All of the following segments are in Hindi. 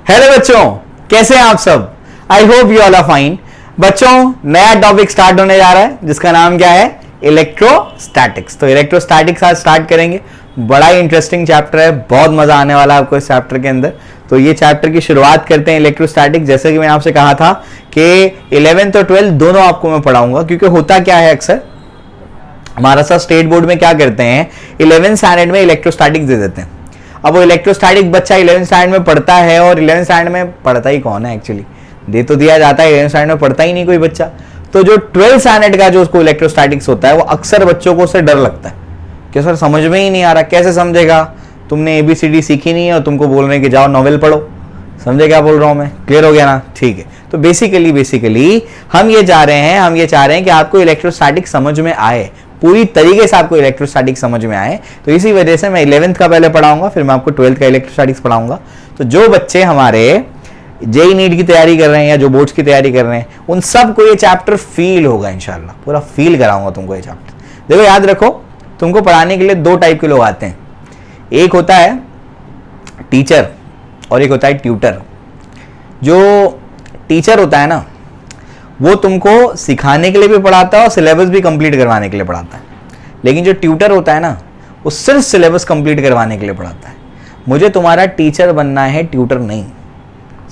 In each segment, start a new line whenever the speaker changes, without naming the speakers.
हेलो बच्चों, कैसे हैं आप सब? I hope you all are fine. बच्चों, नया टॉपिक स्टार्ट होने जा रहा है जिसका नाम क्या है? इलेक्ट्रोस्टैटिक्स। तो इलेक्ट्रोस्टैटिक्स आज स्टार्ट करेंगे। बड़ा ही इंटरेस्टिंग चैप्टर है, बहुत मजा आने वाला है आपको इस चैप्टर के अंदर। तो ये चैप्टर की शुरुआत करते हैं इलेक्ट्रोस्टैटिक्स। जैसे कि मैं आपसे कहा था कि 11th और 12th दोनों आपको मैं पढ़ाऊंगा, क्योंकि होता क्या है अक्सर हमारा सा स्टेट बोर्ड में क्या करते हैं, 11th स्टैंडर्ड में इलेक्ट्रोस्टैटिक्स दे देते हैं। अब वो इलेक्ट्रोस्टैटिक बच्चा 11th स्टैंडर्ड में पढ़ता है, और 11th स्टैंडर्ड में पढ़ता ही कौन है एक्चुअली, दे तो दिया जाता है, 11th स्टैंडर्ड में पढ़ता ही नहीं कोई बच्चा। तो जो 12th स्टैंडर्ड का जो उसको इलेक्ट्रोस्टैटिक्स होता है, वो अक्सर बच्चों को उससे डर लगता है कि सर समझ में ही नहीं आ रहा, कैसे समझेगा, तुमने ABCD सीखी नहीं है और तुमको बोल रहे हैं कि जाओ नॉवेल पढ़ो। समझे क्या बोल रहा हूं मैं? क्लियर हो गया ना? ठीक है। तो बेसिकली हम ये चाह रहे हैं कि आपको इलेक्ट्रोस्टैटिक समझ में आए, पूरी तरीके से आपको इलेक्ट्रोस्टैटिक समझ में आए। तो इसी वजह से मैं 11th का पहले पढ़ाऊंगा, फिर मैं आपको 12th का इलेक्ट्रोस्टैटिक्स पढ़ाऊंगा। तो जो बच्चे हमारे JEE नीट की तैयारी कर रहे हैं या जो बोर्ड्स की तैयारी कर रहे हैं, उन सबको ये चैप्टर फील होगा इंशाल्लाह, पूरा फील कराऊंगा तुमको ये चैप्टर। देखो याद रखो, तुमको पढ़ाने के लिए दो टाइप के लोग आते हैं, एक होता है टीचर और एक होता है ट्यूटर। जो टीचर होता है ना, वो तुमको सिखाने के लिए भी पढ़ाता है और सिलेबस भी कंप्लीट करवाने के लिए पढ़ाता है। लेकिन जो ट्यूटर होता है ना, वो सिर्फ सिलेबस कंप्लीट करवाने के लिए पढ़ाता है। मुझे तुम्हारा टीचर बनना है, ट्यूटर नहीं।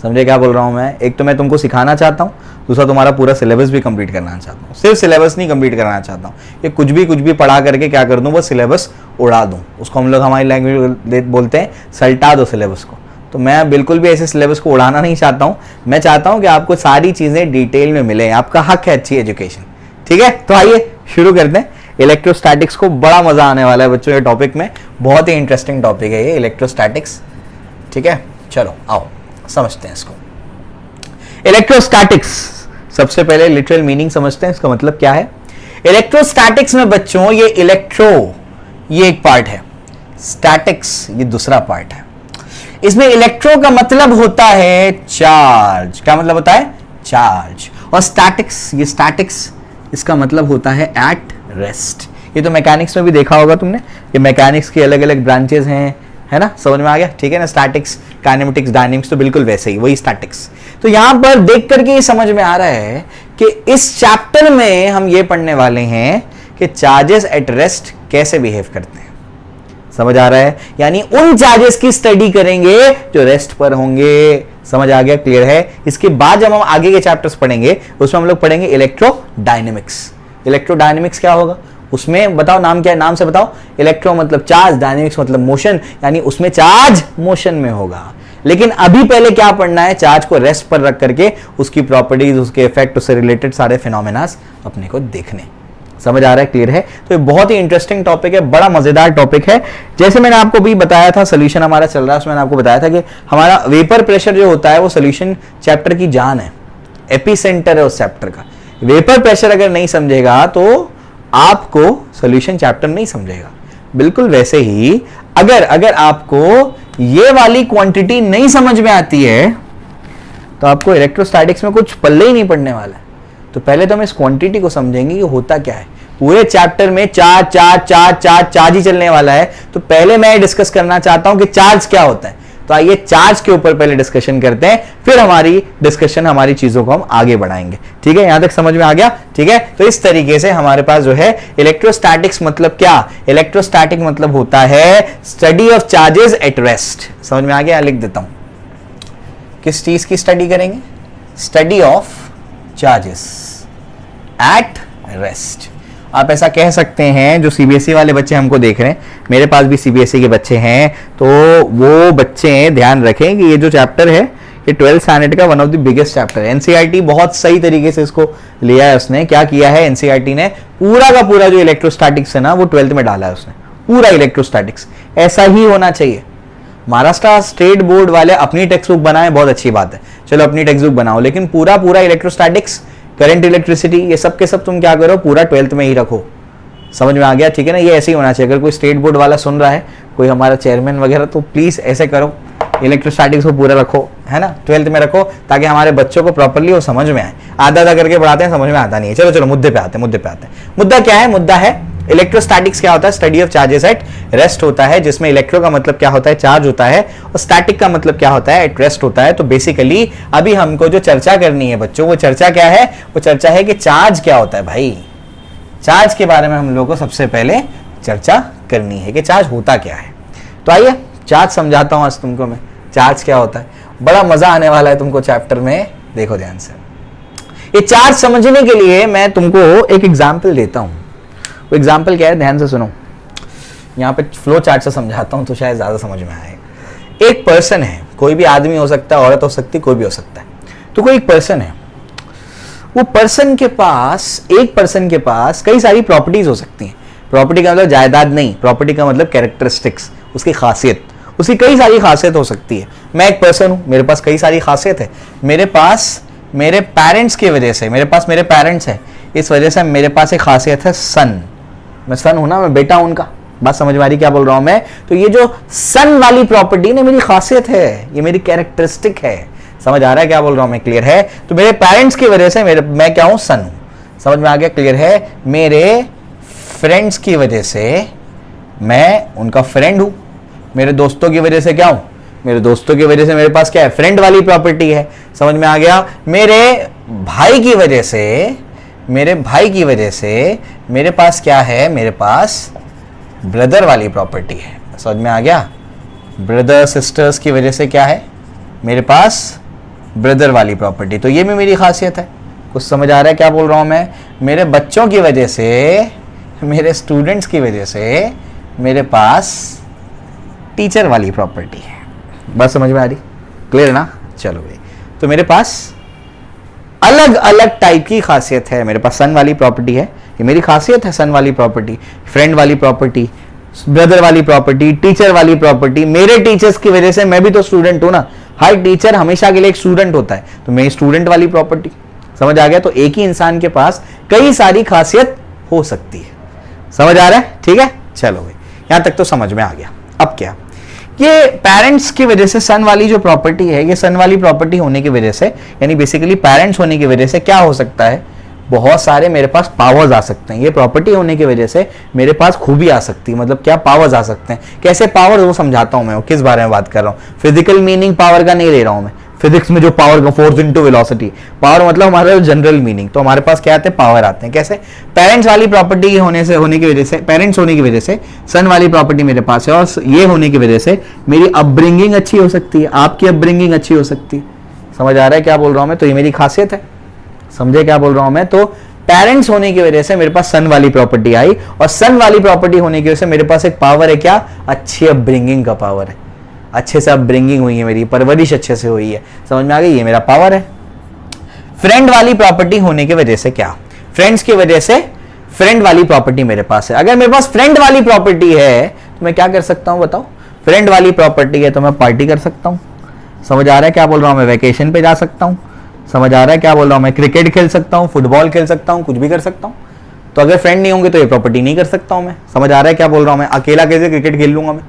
समझे क्या बोल रहा हूं मैं? एक तो मैं तुमको सिखाना चाहता हूं, दूसरा तुम्हारा पूरा सिलेबस भी कंप्लीट करना चाहता हूं। सिर्फ सिलेबस नहीं कंप्लीट कराना चाहता हूं, ये कुछ भी पढ़ा करके क्या कर दूं, वो सिलेबस उड़ा दूं। उसको हम लोग हमारी लैंग्वेज बोलते हैं सल्टा दो सिलेबस को। तो मैं बिल्कुल भी ऐसे सिलेबस को उड़ाना नहीं चाहता हूं। मैं चाहता हूं कि आपको सारी चीजें डिटेल में मिले, आपका हक है अच्छी एजुकेशन। ठीक है, तो आइए शुरू करते हैं इलेक्ट्रोस्टैटिक्स को। बड़ा मजा आने वाला है बच्चों ये टॉपिक में, बहुत ही इंटरेस्टिंग टॉपिक है ये इलेक्ट्रोस्टैटिक्स। ठीक है, चलो आओ समझते हैं इसको। इलेक्ट्रोस्टैटिक्स, सबसे पहले लिटरल मीनिंग समझते हैं, इसका मतलब क्या है। इलेक्ट्रोस्टैटिक्स में बच्चों ये इलेक्ट्रो ये एक पार्ट है, स्टैटिक्स ये दूसरा पार्ट है। इसमें इलेक्ट्रो का मतलब होता है चार्ज। क्या मतलब होता है? चार्ज। और स्टैटिक्स, ये स्टैटिक्स इसका मतलब होता है एट रेस्ट। ये तो मैकेनिक्स में भी देखा होगा तुमने, ये मैकेनिक्स की अलग अलग ब्रांचेस हैं, है ना? समझ में आ गया? ठीक है ना? स्टैटिक्स, काइनेमेटिक्स, डायनेमिक्स, तो बिल्कुल वैसे ही वही स्टैटिक्स। तो यहां पर देख करके ये समझ में आ रहा है कि इस चैप्टर में हम ये पढ़ने वाले हैं कि चार्जेस एट रेस्ट कैसे बिहेव करते हैं। समझ आ रहा है? यानी उन चार्जेस की स्टडी करेंगे जो रेस्ट पर होंगे। समझ आ गया? क्लियर है? इसके बाद जब हम आगे के चैप्टर्स पढ़ेंगे, उसमें हम लोग पढ़ेंगे इलेक्ट्रोडायनेमिक्स। इलेक्ट्रोडायनेमिक्स क्या होगा उसमें बताओ, नाम क्या है? नाम से बताओ। इलेक्ट्रो मतलब चार्ज, डायनेमिक्स मतलब मोशन, यानी उसमें चार्ज मोशन में होगा। लेकिन अभी पहले क्या पढ़ना है? चार्ज को रेस्ट पर रख करके उसकी प्रॉपर्टीज, उसके इफेक्ट, उससे रिलेटेड सारे फिनोमेनास अपने को देखने। समझ आ रहा है? क्लियर है? तो ये बहुत ही इंटरेस्टिंग टॉपिक है, बड़ा मजेदार टॉपिक है। जैसे मैंने आपको भी बताया था, सोल्यूशन हमारा चल रहा है, उसमें मैंने आपको बताया था कि हमारा वेपर प्रेशर जो होता है वो सोल्यूशन चैप्टर की जान है, एपिसेंटर है उस चैप्टर का। वेपर प्रेशर अगर नहीं समझेगा तो आपको सोल्यूशन चैप्टर नहीं समझेगा। बिल्कुल वैसे ही अगर आपको ये वाली क्वांटिटी नहीं समझ में आती है तो आपको इलेक्ट्रोस्टैटिक्स में कुछ पल्ले ही नहीं पड़ने वाला है। तो पहले तो हम इस क्वांटिटी को समझेंगे कि होता क्या है। पूरे चैप्टर में चार्ज ही चलने वाला है। तो पहले मैं डिस्कस करना चाहता हूं कि चार्ज क्या होता है। तो आइए चार्ज के ऊपर पहले डिस्कशन करते हैं, फिर हमारी चीजों को हम आगे बढ़ाएंगे। ठीक है, यहां तक समझ में आ गया? ठीक है, तो इस तरीके से हमारे पास जो है इलेक्ट्रोस्टैटिक्स मतलब क्या? इलेक्ट्रोस्टैटिक मतलब होता है study of charges at rest. समझ में आ गया? लिख देता हूं, किस चीज की स्टडी करेंगे? Study of charges at rest. आप ऐसा कह सकते हैं, जो CBSE वाले बच्चे हमको देख रहे हैं, मेरे पास भी CBSE के बच्चे हैं, तो वो बच्चे ध्यान रखें कि ये जो चैप्टर है ये 12th स्टैंडर्ड का one of the biggest chapter है। NCERT बहुत सही तरीके से इसको लिया है। उसने क्या किया है, NCERT ने पूरा का पूरा जो इलेक्ट्रोस्टैटिक्स है ना, वो 12th में डाला है उसने, पूरा इलेक्ट्रोस्टैटिक्स। ऐसा ही होना चाहिए। महाराष्ट्र स्टेट बोर्ड वाले अपनी टेक्स्ट बुक बनाए, बहुत अच्छी बात है, चलो अपनी टेक्स्ट बुक बनाओ, लेकिन पूरा इलेक्ट्रोस्टैटिक्स, करंट इलेक्ट्रिसिटी, ये सब के सब तुम क्या करो, पूरा 12th में ही रखो। समझ में आ गया? ठीक है ना? ये ऐसे ही होना चाहिए। अगर कोई स्टेट बोर्ड वाला सुन रहा है, कोई हमारा चेयरमैन वगैरह, तो प्लीज ऐसे करो, इलेक्ट्रोस्टैटिक्स को पूरा रखो, है ना? 12th में रखो, ताकि हमारे बच्चों को प्रॉपर्ली वो समझ में आए। आधा करके पढ़ाते हैं, समझ में आता नहीं है। चलो मुद्दे पे आते हैं। मुद्दा क्या है? मुद्दा है इलेक्ट्रोस्टैटिक्स क्या होता है? Study of charges at rest होता है, जिसमें इलेक्ट्रो का मतलब क्या होता है? चार्ज होता है, और स्टैटिक का मतलब क्या होता है? एट रेस्ट होता है। तो बेसिकली अभी हमको जो चर्चा करनी है बच्चों, वो चर्चा क्या है? वो चर्चा है कि चार्ज क्या होता है भाई। चार्ज के बारे में हम लोगों को सबसे पहले चर्चा करनी है कि चार्ज होता क्या है। तो आइए चार्ज समझाता हूं आज तुमको मैं, चार्ज क्या होता है। बड़ा मजा आने वाला है तुमको चैप्टर में, देखो ध्यान से। ये चार्ज समझने के लिए मैं तुमको एक एग्जाम्पल देता हूं। वो एग्जाम्पल क्या है, ध्यान से सुनो। यहाँ पे फ्लो चार्ट से समझाता हूं तो शायद ज्यादा समझ में आएगा। एक पर्सन है, कोई भी आदमी हो सकता है, औरत हो सकती है, कोई भी हो सकता है। तो कोई एक पर्सन है, वो पर्सन के पास, एक पर्सन के पास कई सारी प्रॉपर्टीज हो सकती हैं। प्रॉपर्टी का मतलब जायदाद नहीं, प्रॉपर्टी का मतलब कैरेक्टरिस्टिक्स, उसकी खासियत, उसकी कई सारी खासियत हो सकती है। मैं एक पर्सन हूं, मेरे पास कई सारी खासियत है। मेरे पास मेरे पेरेंट्स की वजह से, मेरे पास मेरे पेरेंट्स हैं, इस वजह से मेरे पास एक खासियत है सन। मैं सन हूं ना, मैं बेटा हूं उनका। बात समझ में आ रही क्या बोल रहा हूं मैं? तो ये जो सन वाली प्रॉपर्टी ना मेरी खासियत है, ये मेरी कैरेक्टरिस्टिक है। समझ आ रहा है क्या बोल रहा हूं मैं? क्लियर है? तो मेरे पेरेंट्स की वजह से मैं क्या हूं? सन हूं। समझ में आ गया? क्लियर है? मेरे फ्रेंड्स की वजह से मैं उनका फ्रेंड हूं। मेरे दोस्तों की वजह से क्या हूं? मेरे दोस्तों की वजह से मेरे पास क्या है? फ्रेंड वाली प्रॉपर्टी है। समझ में आ गया? मेरे भाई की वजह से, मेरे भाई की वजह से मेरे पास क्या है? मेरे पास ब्रदर वाली प्रॉपर्टी है। समझ में आ गया? ब्रदर सिस्टर्स की वजह से क्या है? मेरे पास ब्रदर वाली प्रॉपर्टी। तो ये भी मेरी खासियत है। कुछ समझ आ रहा है क्या बोल रहा हूं मैं? मेरे बच्चों की वजह से, मेरे स्टूडेंट्स की वजह से मेरे पास टीचर वाली प्रॉपर्टी है। बस समझ में आ रही? क्लियर ना? चलो भाई, तो मेरे पास अलग अलग टाइप की खासियत है। मेरे पास सन वाली प्रॉपर्टी है, ये मेरी खासियत है, सन वाली प्रॉपर्टी, फ्रेंड वाली प्रॉपर्टी, ब्रदर वाली प्रॉपर्टी, टीचर वाली प्रॉपर्टी। मेरे टीचर्स की वजह से, मैं भी तो स्टूडेंट हूं ना, हर टीचर हमेशा के लिए एक स्टूडेंट होता है, तो मेरी स्टूडेंट वाली प्रॉपर्टी। समझ आ गया? तो एक ही इंसान के पास कई सारी खासियत हो सकती है। समझ आ रहा है? ठीक है, चलो भाई, यहां तक तो समझ में आ गया। अब क्या, ये पेरेंट्स की वजह से सन वाली जो प्रॉपर्टी है, ये सन वाली प्रॉपर्टी होने की वजह से, यानी बेसिकली पेरेंट्स होने की वजह से क्या हो सकता है? बहुत सारे मेरे पास पावर्स आ सकते हैं। ये प्रॉपर्टी होने की वजह से मेरे पास खूबी आ सकती है। मतलब क्या पावर्स आ सकते हैं? कैसे पावर, वो समझाता हूं मैं। किस बारे में बात कर रहा हूं? फिजिकल मीनिंग पावर का नहीं ले रहा हूं मैं। फिजिक्स में जो पावर का, फोर्स इनटू वेलोसिटी, पावर मतलब हमारा जनरल मीनिंग। तो हमारे पास क्या आते हैं? पावर आते हैं। कैसे? पेरेंट्स वाली प्रॉपर्टी होने की वजह से, पेरेंट्स होने की वजह से सन वाली प्रॉपर्टी मेरे पास है, और ये होने की वजह से मेरी अपब्रिंगिंग अच्छी हो सकती है, आपकी अपब्रिंगिंग अच्छी हो सकती है। समझ आ रहा है क्या बोल रहा हूं मैं? तो ये मेरी खासियत है। समझे क्या बोल रहा हूं मैं? तो पेरेंट्स होने की वजह से मेरे पास सन वाली प्रॉपर्टी आई, और सन वाली प्रॉपर्टी होने की वजह से मेरे पास एक पावर है। क्या? अच्छी अपब्रिंगिंग का पावर है। अच्छे से अपब्रिंगिंग हुई है, मेरी परवरिश अच्छे से हुई है। समझ में आ गई? ये मेरा पावर है। फ्रेंड वाली प्रॉपर्टी होने की वजह से क्या? फ्रेंड्स की वजह से फ्रेंड वाली प्रॉपर्टी मेरे पास है। अगर मेरे पास फ्रेंड वाली प्रॉपर्टी है तो मैं क्या कर सकता हूं? बताओ। फ्रेंड वाली प्रॉपर्टी है तो मैं पार्टी कर सकता हूं। समझ आ रहा है क्या बोल रहा हूं मैं? वैकेशन पे जा सकता हूं। समझ आ रहा है क्या बोल रहा हूं मैं? क्रिकेट खेल सकता हूं, फुटबॉल खेल सकता हूं, कुछ भी कर सकता हूं। तो अगर फ्रेंड नहीं होंगे तो ये प्रॉपर्टी नहीं कर सकता हूं मैं। समझ आ रहा है क्या बोल रहा हूं मैं? अकेला कैसे क्रिकेट खेल लूंगा मैं?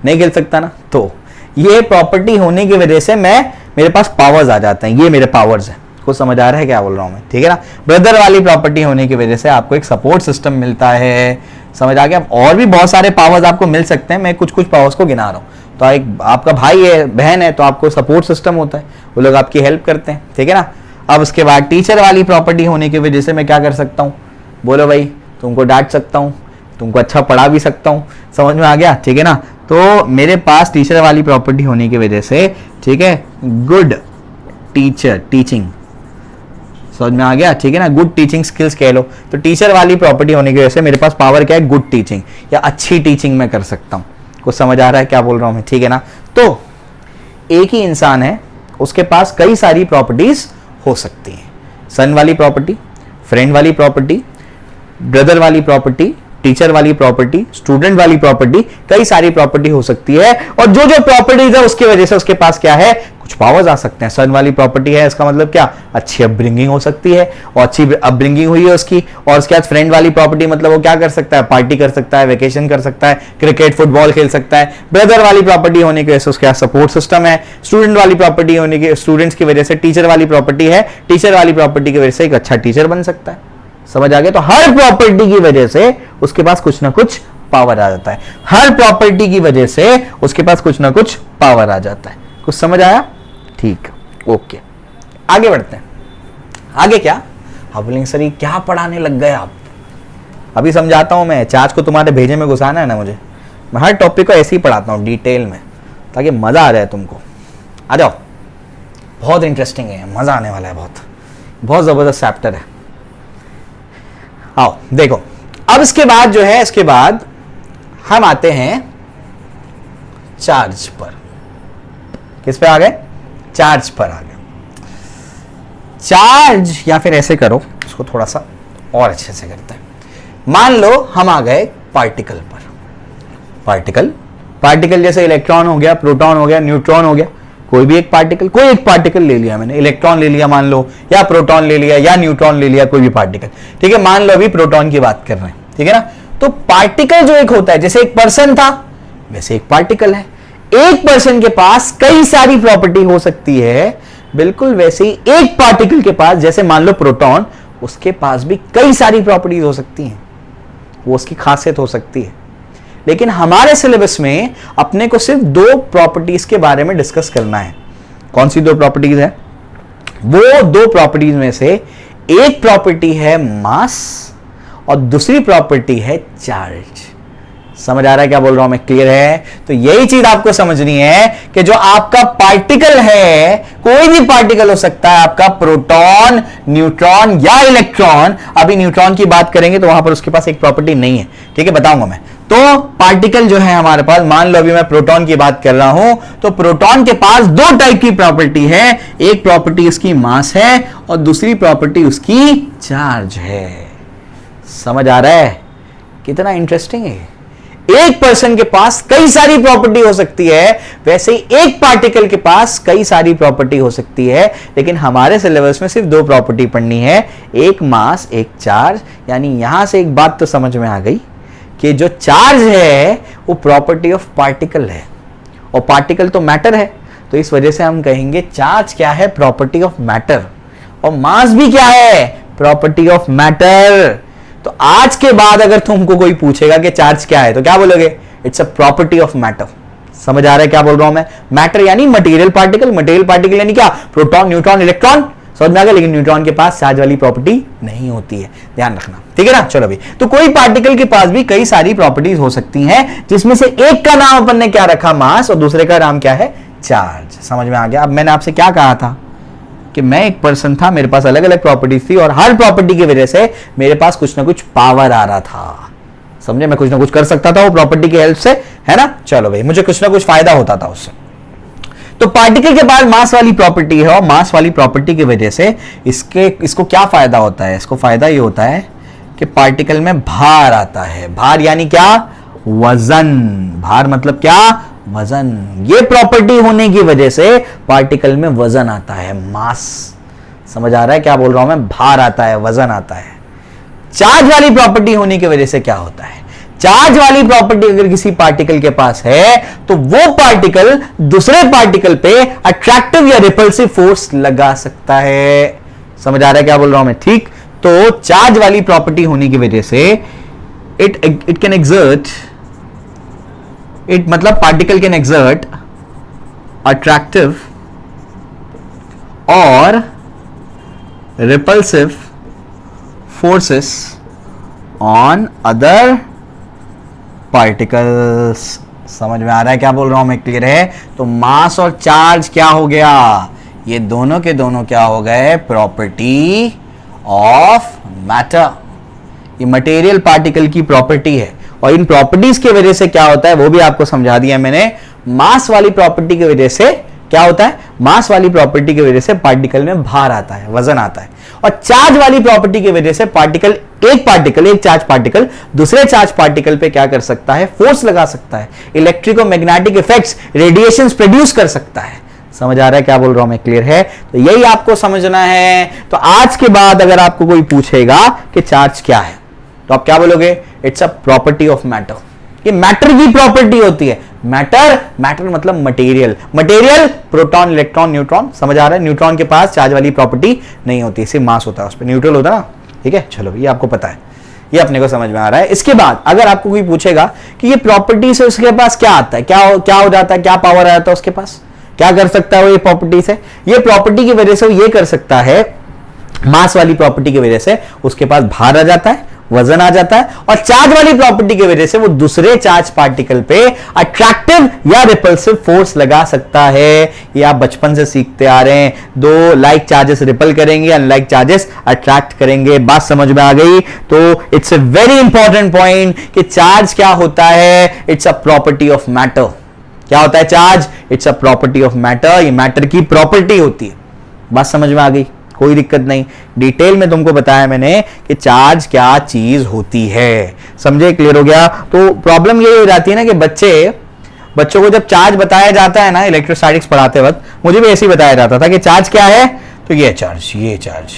नहीं खेल सकता ना। तो ये प्रॉपर्टी होने की वजह से मेरे पास पावर्स आ जाते हैं। ये मेरे पावर्स हैं। कुछ समझ आ रहा है क्या बोल रहा हूं मैं? ठीक है ना? ब्रदर वाली प्रॉपर्टी होने की वजह से आपको एक सपोर्ट सिस्टम मिलता है। समझ आ गया? और भी बहुत सारे पावर्स आपको मिल सकते हैं, मैं कुछ कुछ पावर्स को गिना रहा हूं। तो एक आपका भाई है, बहन है, तो आपको सपोर्ट सिस्टम होता है, वो लोग आपकी हेल्प करते हैं। ठीक है ना? अब उसके बाद टीचर वाली प्रॉपर्टी होने की वजह से मैं क्या कर सकता हूं? बोलो भाई, तुमको डांट सकता हूं, तुमको अच्छा पढ़ा भी सकता हूं। समझ में आ गया? ठीक है ना? तो मेरे पास टीचर वाली प्रॉपर्टी होने की वजह से, ठीक है, गुड टीचर, टीचिंग, समझ में आ गया? ठीक है ना? गुड टीचिंग स्किल्स कह लो। तो टीचर वाली प्रॉपर्टी होने की वजह से मेरे पास पावर क्या है? गुड टीचिंग, या अच्छी टीचिंग मैं कर सकता हूं। कुछ समझ आ रहा है क्या बोल रहा हूं मैं? ठीक है ना? तो एक ही इंसान है, उसके पास कई सारी प्रॉपर्टीज हो सकती हैं। सन वाली प्रॉपर्टी, फ्रेंड वाली प्रॉपर्टी, ब्रदर वाली प्रॉपर्टी, टीचर वाली प्रॉपर्टी, स्टूडेंट वाली प्रॉपर्टी, कई सारी प्रॉपर्टी हो सकती है। और जो जो प्रॉपर्टीज है उसकी वजह से उसके पास क्या है? कुछ पावर्स आ सकते हैं। सन वाली प्रॉपर्टी है, इसका मतलब क्या? अच्छी अपब्रिंगिंग हो सकती है, और अच्छी अपब्रिंगिंग हुई है उसकी। और उसके बाद फ्रेंड वाली प्रॉपर्टी मतलब वो क्या कर सकता है? पार्टी कर सकता है, वेकेशन कर सकता है, क्रिकेट फुटबॉल खेल सकता है। ब्रदर वाली प्रॉपर्टी होने की वजह से उसके सपोर्ट सिस्टम है। स्टूडेंट वाली प्रॉपर्टी होने की, स्टूडेंट्स की वजह से टीचर वाली प्रॉपर्टी है, टीचर वाली प्रॉपर्टी की वजह से एक अच्छा टीचर बन सकता है। समझ आ गया? तो हर प्रॉपर्टी की वजह से उसके पास कुछ ना कुछ पावर आ जाता है, हर प्रॉपर्टी की वजह से उसके पास कुछ ना कुछ पावर आ जाता है। कुछ समझ आया? ठीक, ओके, आगे बढ़ते हैं। आगे क्या? आप बोलेंगे सर ये क्या पढ़ाने लग गए आप? अभी समझाता हूं मैं। चार्ज को तुम्हारे भेजे में घुसाना है ना मुझे, मैं हर टॉपिक को ऐसे ही पढ़ाता हूं डिटेल में, ताकि मजा आ जाए तुमको। आ जाओ, बहुत इंटरेस्टिंग है, मजा आने वाला है, बहुत जबरदस्त चैप्टर है। आओ देखो, अब इसके बाद जो है, इसके बाद हम आते हैं चार्ज पर। किस पे आ गए? चार्ज पर आ गए। चार्ज, या फिर ऐसे करो इसको थोड़ा सा और अच्छे से करते हैं। मान लो हम आ गए पार्टिकल पर। पार्टिकल जैसे इलेक्ट्रॉन हो गया, प्रोटॉन हो गया, न्यूट्रॉन हो गया, कोई भी एक पार्टिकल, कोई एक पार्टिकल ले लिया मैंने, इलेक्ट्रॉन ले लिया मान लो, या प्रोटॉन ले लिया, या न्यूट्रॉन ले लिया, कोई भी पार्टिकल। ठीक है, मान लो अभी प्रोटॉन की बात कर रहे हैं, ठीक है ना। तो पार्टिकल जो एक होता है, जैसे एक पर्सन था वैसे एक पार्टिकल है। एक पर्सन के पास कई सारी प्रॉपर्टी हो सकती है, बिल्कुल वैसे ही एक पार्टिकल के पास, जैसे मान लो प्रोटॉन, उसके पास भी कई सारी प्रॉपर्टीज हो सकती हैं, वो उसकी खासियत हो सकती है। लेकिन हमारे सिलेबस में अपने को सिर्फ दो प्रॉपर्टीज के बारे में डिस्कस करना है। कौन सी दो प्रॉपर्टीज है? वो दो प्रॉपर्टीज में से एक प्रॉपर्टी है मास और दूसरी प्रॉपर्टी है चार्ज। समझ आ रहा है क्या बोल रहा हूं मैं? क्लियर है? तो यही चीज आपको समझनी है कि जो आपका पार्टिकल है, कोई भी पार्टिकल हो सकता है, आपका प्रोटॉन, न्यूट्रॉन या इलेक्ट्रॉन। अभी न्यूट्रॉन की बात करेंगे तो वहां पर उसके पास एक प्रॉपर्टी नहीं है, ठीक है, बताऊंगा मैं। तो पार्टिकल जो है हमारे पास, मान लो अभी मैं प्रोटॉन की बात कर रहा हूं, तो प्रोटॉन के पास दो टाइप की प्रॉपर्टी है। एक प्रॉपर्टी उसकी मास है और दूसरी प्रॉपर्टी उसकी चार्ज है। समझ आ रहा है? कितना इंटरेस्टिंग है। एक पर्सन के पास कई सारी प्रॉपर्टी हो सकती है, वैसे ही एक पार्टिकल के पास कई सारी प्रॉपर्टी हो सकती है। लेकिन हमारे सिलेबस में सिर्फ दो प्रॉपर्टी पढ़नी है, एक मास एक चार्ज। यानी यहां से एक बात तो समझ में आ गई कि जो चार्ज है वो प्रॉपर्टी ऑफ पार्टिकल है, और पार्टिकल तो मैटर है, तो इस वजह से हम कहेंगे चार्ज क्या है? Property of matter. और मास भी क्या है? Property of matter. तो आज के बाद अगर तुमको कोई पूछेगा कि चार्ज क्या है, तो क्या बोलोगे? It's a property of matter. समझ आ रहा है क्या बोल रहा हूं मैं? मैटर यानी मटेरियल पार्टिकल, मटेरियल पार्टिकल यानी क्या? Proton, neutron, electron. समझ में आ गया? लेकिन न्यूट्रॉन के पास चार्ज वाली प्रॉपर्टी नहीं होती है, ध्यान रखना, ठीक है ना। चलो अभी तो कोई पार्टिकल के पास भी कई सारी प्रॉपर्टीज हो सकती हैं, जिसमें से एक का नाम अपन ने क्या रखा? मास, और दूसरे का नाम क्या है? चार्ज। समझ में आ गया? अब मैंने आपसे क्या कहा था कि मैं एक पर्सन था, मेरे पास अलग अलग प्रॉपर्टीज थी, और हर प्रॉपर्टी की वजह से मेरे पास कुछ ना कुछ पावर आ रहा था। समझे? मैं कुछ ना कुछ कर सकता था वो प्रॉपर्टी की हेल्प से, है ना। चलो भाई, मुझे कुछ ना कुछ फायदा होता था उससे। तो पार्टिकल के पास मास वाली प्रॉपर्टी है, और मास वाली प्रॉपर्टी की वजह से इसको क्या फायदा होता है? इसको फायदा ये होता है कि पार्टिकल में भार आता है। भार यानी क्या? वजन। भार मतलब क्या? वजन। ये प्रॉपर्टी होने की वजह से पार्टिकल में वजन आता है, मास। समझ आ रहा है क्या बोल रहा हूं मैं? भार आता है, वजन आता है। चार्ज वाली प्रॉपर्टी होने की वजह से क्या होता है? चार्ज वाली प्रॉपर्टी अगर किसी पार्टिकल के पास है, तो वो पार्टिकल दूसरे पार्टिकल पे अट्रैक्टिव या रिपल्सिव फोर्स लगा सकता है। समझ आ रहा है क्या बोल रहा हूं मैं? ठीक। तो चार्ज वाली प्रॉपर्टी होने की वजह से इट कैन एक्सर्ट, मतलब पार्टिकल कैन एक्सर्ट अट्रैक्टिव और repulsive forces on other particles. समझ में आ रहा है क्या बोल रहा हूं मैं? क्लियर है? तो मास और चार्ज क्या हो गया? ये दोनों के दोनों क्या हो गए? Property of matter. ये मटेरियल पार्टिकल की प्रॉपर्टी है, और इन प्रॉपर्टीज की वजह से क्या होता है वो भी आपको समझा दिया मैंने। मास वाली प्रॉपर्टी की वजह से क्या होता है? मास वाली प्रॉपर्टी की वजह से पार्टिकल में भार आता है, वजन आता है। और चार्ज वाली प्रॉपर्टी की वजह से एक चार्ज पार्टिकल दूसरे चार्ज पार्टिकल पे क्या कर सकता है? फोर्स लगा सकता है, इलेक्ट्रिको मैग्नेटिक इफेक्ट्स, रेडिएशंस प्रोड्यूस कर सकता है। समझ आ रहा है क्या बोल रहा हूं मैं? क्लियर है? तो यही आपको समझना है। तो आज के बाद अगर आपको कोई पूछेगा कि चार्ज क्या है, तो आप क्या बोलोगे? It's a property of matter. ये मैटर की प्रॉपर्टी होती है। मैटर मतलब मटेरियल। Proton, electron, neutron. समझ आ रहा है? न्यूट्रॉन के पास चार्ज वाली प्रॉपर्टी नहीं होती, सिर्फ मास होता है, उस पर न्यूट्रल होता है ना। ठीक है, चलो ये आपको पता है, ये अपने को समझ में आ रहा है। इसके बाद अगर आपको कोई पूछेगा कि ये प्रॉपर्टी से उसके पास क्या आता है, क्या हो जाता है, क्या पावर आ जाता है उसके पास, क्या कर सकता है वो ये प्रॉपर्टी से, ये प्रॉपर्टी की वजह से वो ये कर सकता है, मास वाली प्रॉपर्टी की वजह से उसके पास भार आ जाता है, वजन आ जाता है, और चार्ज वाली प्रॉपर्टी की वजह से वो दूसरे चार्ज पार्टिकल पे अट्रैक्टिव या रिपल्सिव फोर्स लगा सकता है। ये आप बचपन से सीखते आ रहे हैं, दो लाइक चार्जेस रिपल करेंगे, अनलाइक चार्जेस अट्रैक्ट करेंगे, बात समझ में आ गई। तो it's a very important point कि चार्ज क्या होता है, it's a property of matter. क्या होता है charge? It's a property of matter, ये मैटर की प्रॉपर्टी होती है। बात समझ में आ गई, कोई दिक्कत नहीं। डिटेल में तुमको बताया मैंने कि चार्ज क्या चीज होती है, समझे, क्लियर हो गया। तो प्रॉब्लम ये हो जाती है ना कि बच्चों को जब चार्ज बताया जाता है ना इलेक्ट्रोस्टैटिक्स पढ़ाते वक्त, मुझे भी ऐसे ही बताया जाता था कि चार्ज क्या है, तो ये चार्ज,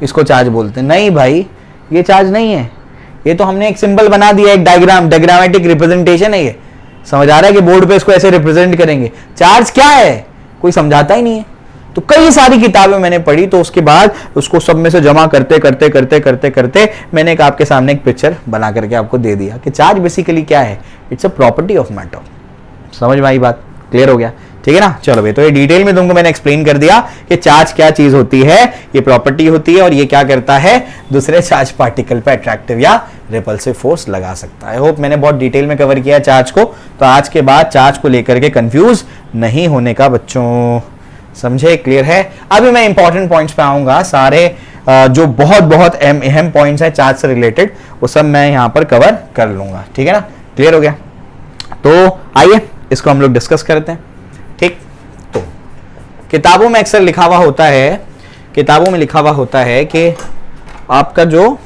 इसको चार्ज बोलते हैं। नहीं भाई, ये चार्ज नहीं है, ये तो हमने एक सिंबल बना दिया, एक डायग्रामेटिक रिप्रेजेंटेशन है ये, समझ आ रहा है कि बोर्ड पे इसको ऐसे रिप्रेजेंट करेंगे। चार्ज क्या है कोई समझाता ही नहीं है। तो कई सारी किताबें मैंने पढ़ी, तो उसके बाद उसको सब में से जमा करते मैंने एक आपके सामने एक पिक्चर बना करके आपको दे दिया कि चार्ज बेसिकली क्या है, it's a property of matter. समझ में आई बात, क्लियर हो गया, ठीक है ना। चलो भाई, तो ये डिटेल में तुमको मैंने एक्सप्लेन कर दिया कि चार्ज क्या चीज होती है, ये प्रॉपर्टी होती है और ये क्या करता है, दूसरे चार्ज पार्टिकल पे अट्रैक्टिव या रिपल्सिव फोर्स लगा सकता है। आई होप मैंने बहुत डिटेल में कवर किया चार्ज को, तो आज के बाद चार्ज को लेकर के कंफ्यूज नहीं होने का बच्चों, समझे, क्लियर है। अभी मैं इंपॉर्टेंट पॉइंट्स पे आऊंगा, सारे जो बहुत अहम पॉइंट्स हैं चार्ज से रिलेटेड, वो सब मैं यहां पर कवर कर लूंगा, ठीक है ना, क्लियर हो गया। तो आइए इसको हम लोग डिस्कस करते हैं, ठीक। तो किताबों में अक्सर लिखा हुआ होता है कि आपका जो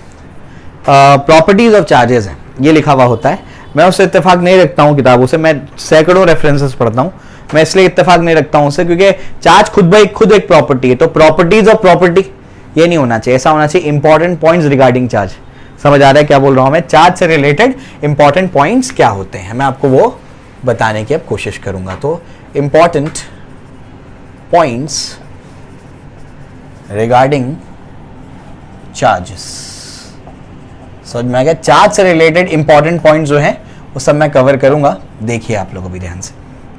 प्रॉपर्टीज ऑफ चार्जेस हैं ये लिखा हुआ होता है। मैं उससे इत्तेफाक नहीं रखता हूं किताबों से, मैं सैकड़ों रेफरेंसेस पढ़ता हूं, मैं इसलिए इत्तेफाक नहीं रखता हूं उससे क्योंकि चार्ज खुद एक प्रॉपर्टी है। तो प्रॉपर्टीज ऑफ प्रॉपर्टी ये नहीं होना चाहिए, ऐसा होना चाहिए इंपॉर्टेंट पॉइंट्स रिगार्डिंग चार्ज। समझ आ रहा है क्या बोल रहा हूं मैं? चार्ज से रिलेटेड इंपॉर्टेंट पॉइंट्स क्या होते हैं, मैं आपको वो बताने की अब कोशिश करूंगा। तो इंपॉर्टेंट पॉइंट्स रिगार्डिंग चार्जेस, समझ में आ गया। चार्ज से रिलेटेड इंपॉर्टेंट पॉइंट्स जो हैं वो सब मैं कवर करूंगा, देखिए आप लोगों भी ध्यान से,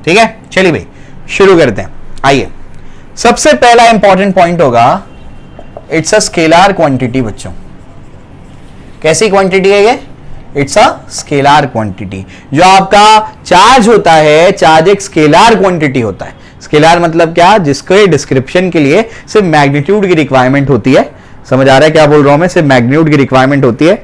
ठीक है। चलिए भाई शुरू करते हैं। आइए, सबसे पहला इंपॉर्टेंट पॉइंट होगा, इट्स अ स्केलर क्वांटिटी। बच्चों कैसी क्वांटिटी है ये? It's a scalar quantity. जो आपका चार्ज होता है, चार्ज एक स्केलर क्वांटिटी होता है। स्केलर मतलब क्या? जिसके डिस्क्रिप्शन के लिए सिर्फ मैग्नीट्यूड की रिक्वायरमेंट होती है। समझ आ रहा है क्या बोल रहा हूं मैं? सिर्फ मैग्नीट्यूड की रिक्वायरमेंट होती है,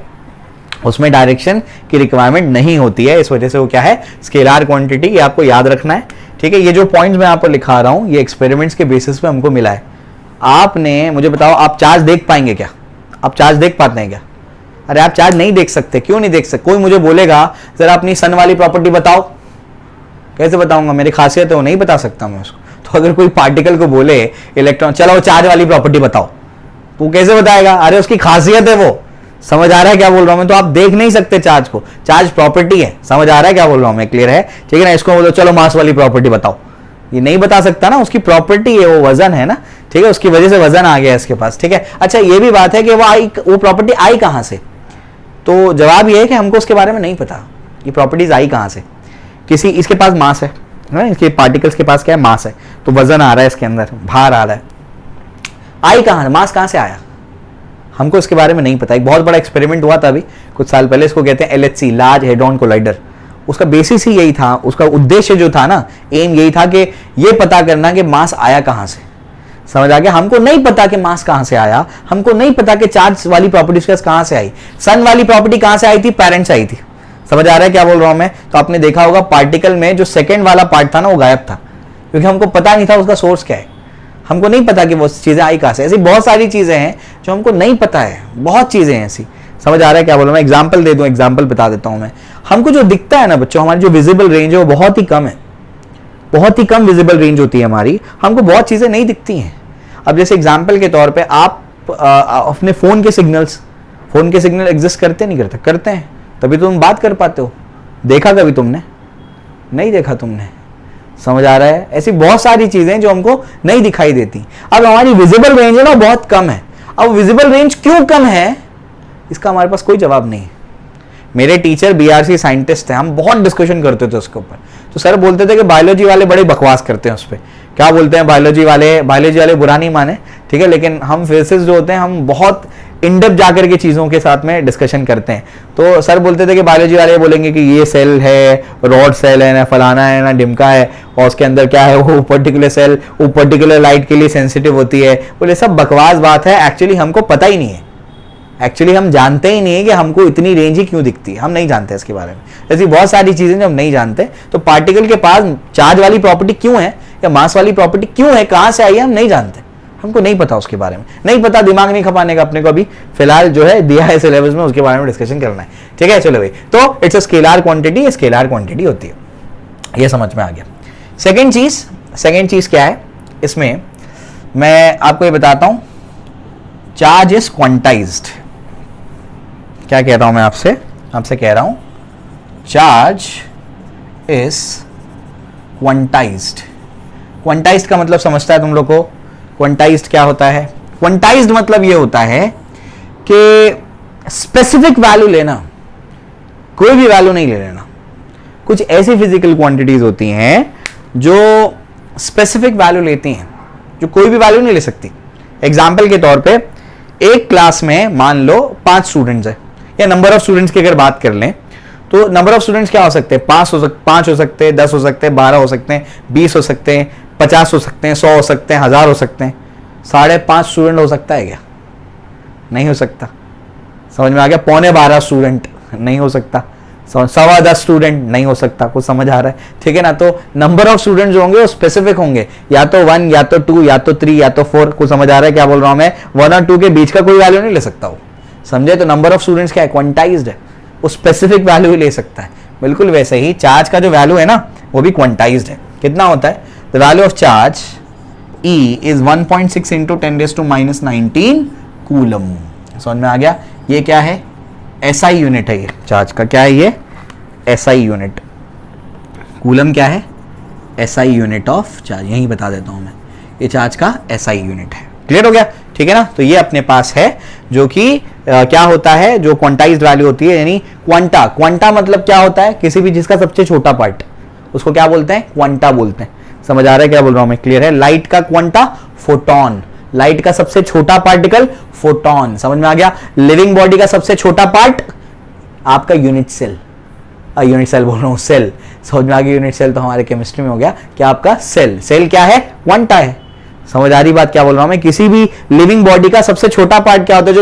उसमें डायरेक्शन की रिक्वायरमेंट नहीं होती है, इस वजह से वो क्या है, स्केलर क्वांटिटी। ये आपको याद रखना है, ठीक है। ये जो पॉइंट्स मैं आपको लिखा रहा हूं ये एक्सपेरिमेंट्स के बेसिस पे हमको मिला है। आपने मुझे बताओ, आप चार्ज देख पाएंगे क्या? आप चार्ज देख पाते हैं क्या? अरे आप चार्ज नहीं देख सकते। क्यों नहीं देख सकते? कोई मुझे बोलेगा जरा अपनी सन वाली प्रॉपर्टी बताओ, कैसे बताऊंगा? मेरी खासियत है वो नहीं बता सकता मैं उसको। तो अगर कोई पार्टिकल को बोले इलेक्ट्रॉन, चलो चार्ज वाली प्रॉपर्टी बताओ, तो कैसे बताएगा? अरे उसकी खासियत है वो। समझ आ रहा है क्या बोल रहा हूं मैं? तो आप देख नहीं सकते चार्ज को, चार्ज प्रॉपर्टी है। समझ आ रहा है क्या बोल रहा हूं मैं? क्लियर है, ठीक है ना। इसको बोलो चलो मास वाली प्रॉपर्टी बताओ, ये नहीं बता सकता ना, उसकी प्रॉपर्टी है, वो वजन है ना, ठीक है, उसकी वजह से वजन आ गया इसके पास, ठीक है। अच्छा ये भी बात है कि वो प्रॉपर्टी आई कहां से? तो जवाब ये है कि हमको उसके बारे में नहीं पता, ये प्रॉपर्टीज आई कहां से। किसी इसके पास मास है, इसके पार्टिकल्स के पास क्या है, मास है, तो वजन आ रहा है इसके अंदर, भार आ रहा है। आई कहां, मास कहां से आया, हमको इसके बारे में नहीं पता। एक बहुत बड़ा एक्सपेरिमेंट हुआ था अभी कुछ साल पहले, इसको कहते हैं LHC, लार्ज हेड्रॉन कोलाइडर। उसका बेसिस ही यही था, उसका उद्देश्य जो था ना, एम यही था कि ये पता करना कि मास आया कहां से। समझ आ गया? हमको नहीं पता कि मास कहां से आया, हमको नहीं पता कि चार्ज वाली प्रॉपर्टी कहां से आई, सन वाली प्रॉपर्टी कहां से आई थी, पेरेंट्स आई थी। समझ आ रहा है क्या बोल रहा हूं मैं? तो आपने देखा होगा पार्टिकल में जो सेकेंड वाला पार्ट था ना वो गायब था, क्योंकि हमको पता नहीं था उसका सोर्स क्या है। हमको नहीं पता कि वो चीजें आई कहां से। ऐसी बहुत सारी चीजें हैं जो हमको नहीं पता है, बहुत चीजें हैं ऐसी। समझ आ रहा है क्या बोल रहा हूं मैं? एग्जांपल दे दूं, एग्जांपल बता देता हूं मैं। हमको जो दिखता है ना बच्चों, हमारी जो विजिबल रेंज है वो बहुत ही कम है, बहुत ही कम विजिबल रेंज होती है हमारी, हमको बहुत चीजें नहीं दिखती हैं। अब जैसे एग्जाम्पल के तौर पे आप अपने फोन के सिग्नल एग्जिस्ट करते नहीं करते? करते हैं, तभी तो तुम बात कर पाते हो। देखा कभी तुमने? नहीं देखा तुमने। समझ आ रहा है? ऐसी बहुत सारी चीजें जो हमको नहीं दिखाई देती। अब हमारी विजिबल रेंज है ना बहुत कम है। अब विजिबल रेंज क्यों कम है, इसका हमारे पास कोई जवाब नहीं है। मेरे टीचर बीआरसी साइंटिस्ट हैं, हम बहुत डिस्कशन करते थे उसके ऊपर। तो सर बोलते थे कि बायोलॉजी वाले बड़े बकवास करते हैं उस पर। क्या बोलते हैं बायोलॉजी वाले बुरा नहीं माने, ठीक है, लेकिन हम फिजिसिस्ट जो होते हैं हम बहुत इनडेप्थ जाकर के चीज़ों के साथ में डिस्कशन करते हैं। तो सर बोलते थे कि बायोलॉजी वाले बोलेंगे कि ये सेल है, रॉड सेल है ना, फलाना है ना, डिमका है, और उसके अंदर क्या है, वो पर्टिकुलर सेल वो पर्टिकुलर लाइट के लिए सेंसिटिव होती है। बोले सब बकवास बात है, एक्चुअली हमको पता ही नहीं है, एक्चुअली हम जानते ही नहीं है कि हमको इतनी रेंज ही क्यों दिखती है, हम नहीं जानते इसके बारे में। ऐसी बहुत सारी चीजें जो हम नहीं जानते। तो पार्टिकल के पास चार्ज वाली प्रॉपर्टी क्यों है या मास वाली प्रॉपर्टी क्यों है, कहां से आई है, हम नहीं जानते, हमको नहीं पता उसके बारे में, नहीं पता, दिमाग नहीं खपाने का अपने को अभी फिलहाल जो है दिया है सिलेबस में, उसके बारे में डिस्कशन करना है, ठीक है। चलो भाई, तो it's a scalar quantity, scalar quantity होती है, ये समझ में आ गया। सेकेंड चीज क्या है इसमें, मैं आपको ये बताता हूं, चार्ज इज क्वांटाइज्ड। क्या कह रहा हूं मैं आपसे कह रहा हूं चार्ज इज क्वांटाइज्ड। क्वांटाइज्ड का मतलब समझता है तुम लोग को, क्वांटाइज्ड क्या होता है? क्वांटाइज्ड मतलब ये होता है कि स्पेसिफिक वैल्यू लेना, कोई भी वैल्यू नहीं ले लेना। कुछ ऐसी फिजिकल क्वांटिटीज होती हैं जो स्पेसिफिक वैल्यू लेती हैं, जो कोई भी वैल्यू नहीं ले सकती। एग्जाम्पल के तौर पे एक क्लास में मान लो 5 स्टूडेंट्स है, या नंबर ऑफ स्टूडेंट्स की अगर बात कर लें तो नंबर ऑफ स्टूडेंट्स क्या हो सकते हैं, 5 हो सकते हैं, 10 हो सकते हैं, 12 हो सकते हैं, 20 हो सकते हैं, 50 हो सकते हैं, 100 हो सकते हैं, 1000 हो सकते हैं। 5.5 स्टूडेंट हो सकता है क्या? नहीं हो सकता। समझ में आ गया? 11.25 स्टूडेंट नहीं हो सकता, 10.15 स्टूडेंट नहीं हो सकता। कुछ समझ आ रहा है? ठीक है ना। तो नंबर ऑफ स्टूडेंट जो होंगे वो स्पेसिफिक होंगे, या तो 1 या तो 2 या तो 3 या तो 4। कुछ समझ आ रहा है क्या बोल रहा हूं मैं? 1 और 2 के बीच का कोई वैल्यू नहीं ले सकता वो, समझे? तो नंबर ऑफ स्टूडेंट्स क्या है? क्वांटाइज्ड है, वो स्पेसिफिक वैल्यू ही ले सकता है। बिल्कुल वैसे ही चार्ज का जो वैल्यू है ना वो भी क्वांटाइज्ड है। कितना होता है? The value of charge E is 1.6 into 10⁻⁻19 coulomb. समझ में आ गया? ये क्या है? SI यूनिट है। ये चार्ज का क्या है? ये SI यूनिट। कूलम क्या है? SI unit of charge. यही बता देता हूं मैं, ये चार्ज का SI यूनिट है। क्लियर हो गया? ठीक है ना। तो ये अपने पास है जो कि क्या होता है, जो क्वांटाइज्ड वैल्यू होती है, यानी क्वांटा। क्वांटा मतलब क्या होता है? किसी भी चीज का सबसे छोटा पार्ट, उसको क्या बोलते हैं? क्वांटा बोलते हैं। समझ आ रहा है क्या बोल रहा हूं मैं? क्लियर है? लाइट का क्वांटा फोटोन, लाइट का सबसे छोटा पार्टिकल फोटोन। समझ में आ गया? लिविंग बॉडी का सबसे छोटा पार्ट आपका यूनिट सेल, यूनिट सेल बोल रहा हूं, सेल। समझ में आ गया? यूनिट सेल तो हमारे केमिस्ट्री में हो गया। क्या आपका सेल? सेल क्या है? क्वांटा है। समझ आ रही बात क्या बोल रहा हूं मैं? किसी भी लिविंग बॉडी का सबसे छोटा पार्ट क्या होता है?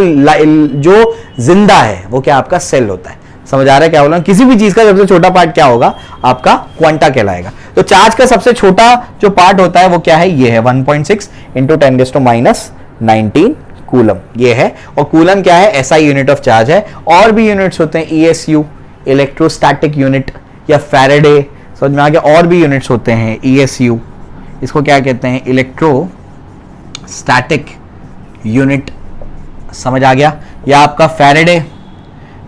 जो जिंदा है वो क्या आपका सेल होता है। समझ आ रहा है क्या बोल रहा हूं? किसी भी चीज का सबसे छोटा पार्ट क्या होगा? आपका क्वांटा कहलाएगा। तो चार्ज का सबसे छोटा जो पार्ट होता है वो क्या है? ये है 1.6 into 10⁻⁻19 कूलम, ये है। और कूलम क्या है? SI यूनिट ऑफ चार्ज है। और भी यूनिट्स होते हैं, ESU इलेक्ट्रोस्टैटिक यूनिट, या फैराडे। समझ में आ गया? और भी यूनिट्स होते हैं ESU, इसको क्या कहते हैं? Electrostatic unit. समझ आ गया? या आपका फैराडे,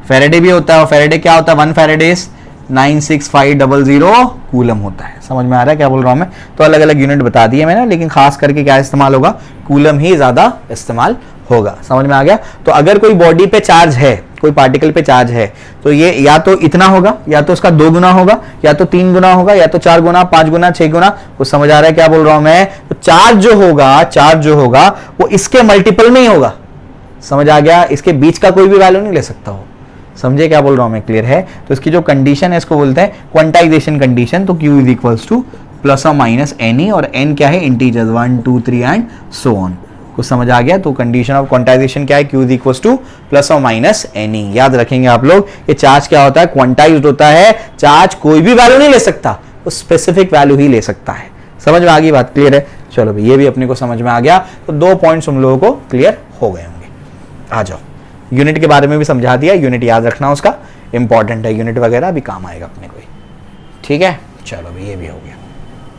फैराडे भी होता है। और फैराडे क्या होता है? 1 फैराडे इज 96500 कूलम होता है। समझ में आ रहा है क्या बोल रहा हूं मैं? तो अलग अलग यूनिट बता दिए मैंने, लेकिन खास करके क्या इस्तेमाल होगा? कूलम ही ज्यादा इस्तेमाल होगा। समझ में आ गया? तो अगर कोई बॉडी पे चार्ज है, कोई पार्टिकल पे चार्ज है, तो ये या तो इतना होगा, या तो उसका 2 गुना होगा, या तो 3 गुना होगा, या तो 4 गुना, 5 गुना, 6 गुना। कुछ समझ आ रहा है क्या बोल रहा हूं मैं? तो चार्ज जो होगा वो इसके मल्टीपल में ही होगा। समझ आ गया? इसके बीच का कोई भी वैल्यू नहीं ले सकता हो। समझे क्या बोल रहा हूं मैं? क्लियर है? तो इसकी जो कंडीशन है इसको बोलते हैं क्वांटाइजेशन कंडीशन। तो Q is equals two plus और माइनस NE, और N क्या है? Integers 1 2 3 and so on. कुछ समझ आ गया? तो कंडीशन ऑफ क्वांटाइजेशन क्या है? Q is equals two plus और माइनस NE। याद रखेंगे आप लोग, ये चार्ज क्या होता है? क्वांटाइज्ड होता है। चार्ज कोई भी वैल्यू नहीं ले सकता, वो स्पेसिफिक वैल्यू ही ले सकता है। समझ में आ गई बात? क्लियर है? चलो भाई, ये भी अपने को समझ में आ गया। तो 2 पॉइंट्स हम लोगों को क्लियर हो गए होंगे। आ जाओ, यूनिट के बारे में भी समझा दिया। यूनिट याद रखना, उसका इंपॉर्टेंट है, यूनिट वगैरह भी काम आएगा अपने को। ठीक है, चलो भाई, ये भी हो गया।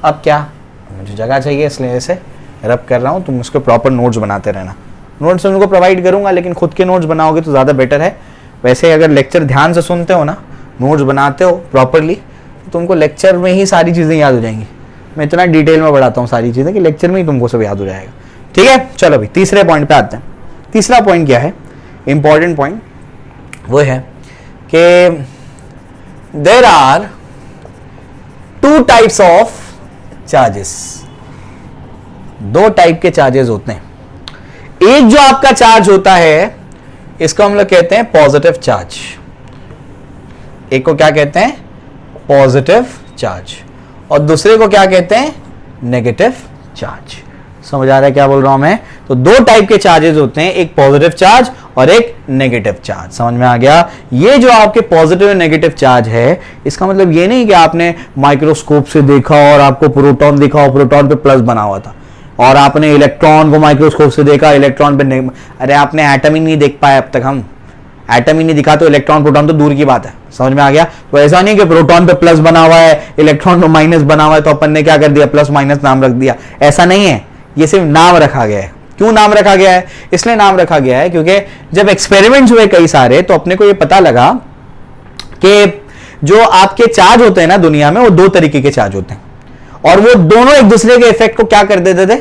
अब क्या, मुझे जगह चाहिए इसलिए ऐसे रब कर रहा हूँ। तुम उसके प्रॉपर नोट्स बनाते रहना। नोट्स उनको प्रोवाइड करूंगा, लेकिन खुद के नोट्स बनाओगे तो ज़्यादा बेटर है। वैसे अगर लेक्चर ध्यान से सुनते हो ना, नोट्स बनाते हो प्रॉपरली, तो तुमको लेक्चर में ही सारी चीज़ें याद हो जाएंगी। मैं इतना डिटेल में बढ़ाता हूँ सारी चीज़ें कि लेक्चर में ही तुमको सब याद हो जाएगा। ठीक है, चलो भाई, तीसरे पॉइंट पे आते हैं। तीसरा पॉइंट क्या है, इंपॉर्टेंट पॉइंट, वो है कि there are two types of charges, दो टाइप के चार्जेस होते हैं। एक जो आपका चार्ज होता है इसको हम लोग कहते हैं पॉजिटिव चार्ज, एक को क्या कहते हैं, पॉजिटिव चार्ज, और दूसरे को क्या कहते हैं, नेगेटिव चार्ज। समझ आ रहा है क्या बोल रहा हूं मैं? तो दो टाइप के चार्जेस होते हैं, एक पॉजिटिव चार्ज और एक नेगेटिव चार्ज। समझ में आ गया? ये जो आपके पॉजिटिव और नेगेटिव चार्ज है, इसका मतलब ये नहीं कि आपने माइक्रोस्कोप से देखा और आपको प्रोटॉन दिखा और प्रोटॉन पे प्लस बना हुआ था, और आपने इलेक्ट्रॉन को माइक्रोस्कोप से देखा, इलेक्ट्रॉन पे अरे आपने एटम ही नहीं देख पाया अब तक, हम एटम ही नहीं दिखा तो इलेक्ट्रॉन प्रोटॉन तो दूर की बात है। समझ में आ गया? तो ऐसा नहीं कि प्रोटॉन पे प्लस बना हुआ है, इलेक्ट्रॉन पे माइनस बना हुआ है, तो अपन ने क्या कर दिया, प्लस माइनस नाम रख दिया, ऐसा नहीं है। ये सिर्फ नाम रखा गया है। क्यों नाम रखा गया है? इसलिए नाम रखा गया है क्योंकि जब एक्सपेरिमेंट्स हुए कई सारे, तो अपने को ये पता लगा कि जो आपके चार्ज होते हैं ना दुनिया में, वो दो तरीके के चार्ज होते हैं, और वो दोनों एक दूसरे के इफेक्ट को क्या कर देते थे,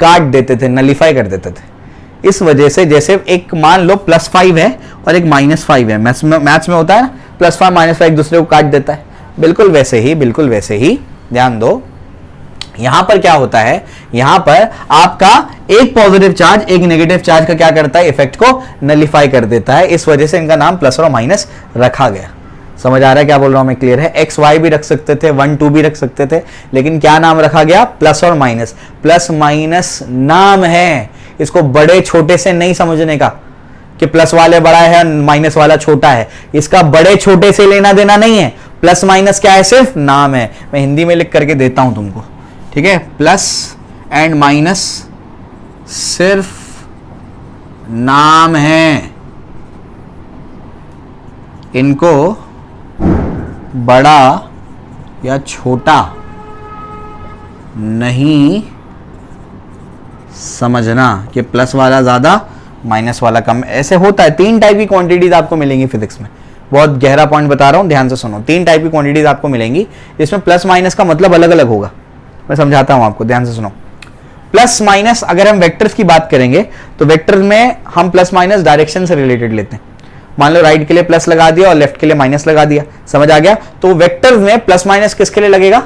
काट देते थे, नलीफाई कर देते थे। इस वजह से जैसे एक मान लो +5 है और एक -5 है, मैथ्स में होता है ना, +5 -5 एक दूसरे को काट देता है, बिल्कुल वैसे ही ध्यान दो, यहां पर क्या होता है, यहां पर आपका एक पॉजिटिव चार्ज एक नेगेटिव चार्ज का क्या करता है, इफेक्ट को नलीफाई कर देता है। इस वजह से इनका नाम प्लस और माइनस रखा गया। समझ आ रहा है क्या बोल रहा हूं मैं? क्लियर है? x y भी रख सकते थे, 1 2 भी रख सकते थे, लेकिन क्या नाम रखा गया, प्लस और माइनस। प्लस माइनस नाम है, इसको बड़े छोटे से नहीं समझने का कि प्लस वाले बड़ा है माइनस वाला छोटा है, इसका बड़े छोटे से लेना देना नहीं है। प्लस माइनस क्या है, सिर्फ नाम है। मैं हिंदी में लिख करके देता हूं तुमको, ठीक है? प्लस एंड माइनस सिर्फ नाम है, इनको बड़ा या छोटा नहीं समझना कि प्लस वाला ज्यादा माइनस वाला कम। ऐसे होता है। 3 टाइप की क्वांटिटीज आपको मिलेंगी फिजिक्स में। बहुत गहरा पॉइंट बता रहा हूं, ध्यान से सुनो। 3 टाइप की क्वांटिटीज आपको मिलेंगी, जिसमें प्लस माइनस का मतलब अलग अलग होगा। मैं समझाता हूं आपको, ध्यान से सुनो। प्लस माइनस, अगर हम वेक्टर्स की बात करेंगे तो वेक्टर में हम प्लस माइनस डायरेक्शन से रिलेटेड लेते हैं। मान लो राइट के लिए प्लस लगा दिया और लेफ्ट के लिए माइनस लगा दिया, समझ आ गया? तो वेक्टर में प्लस माइनस किसके लिए लगेगा,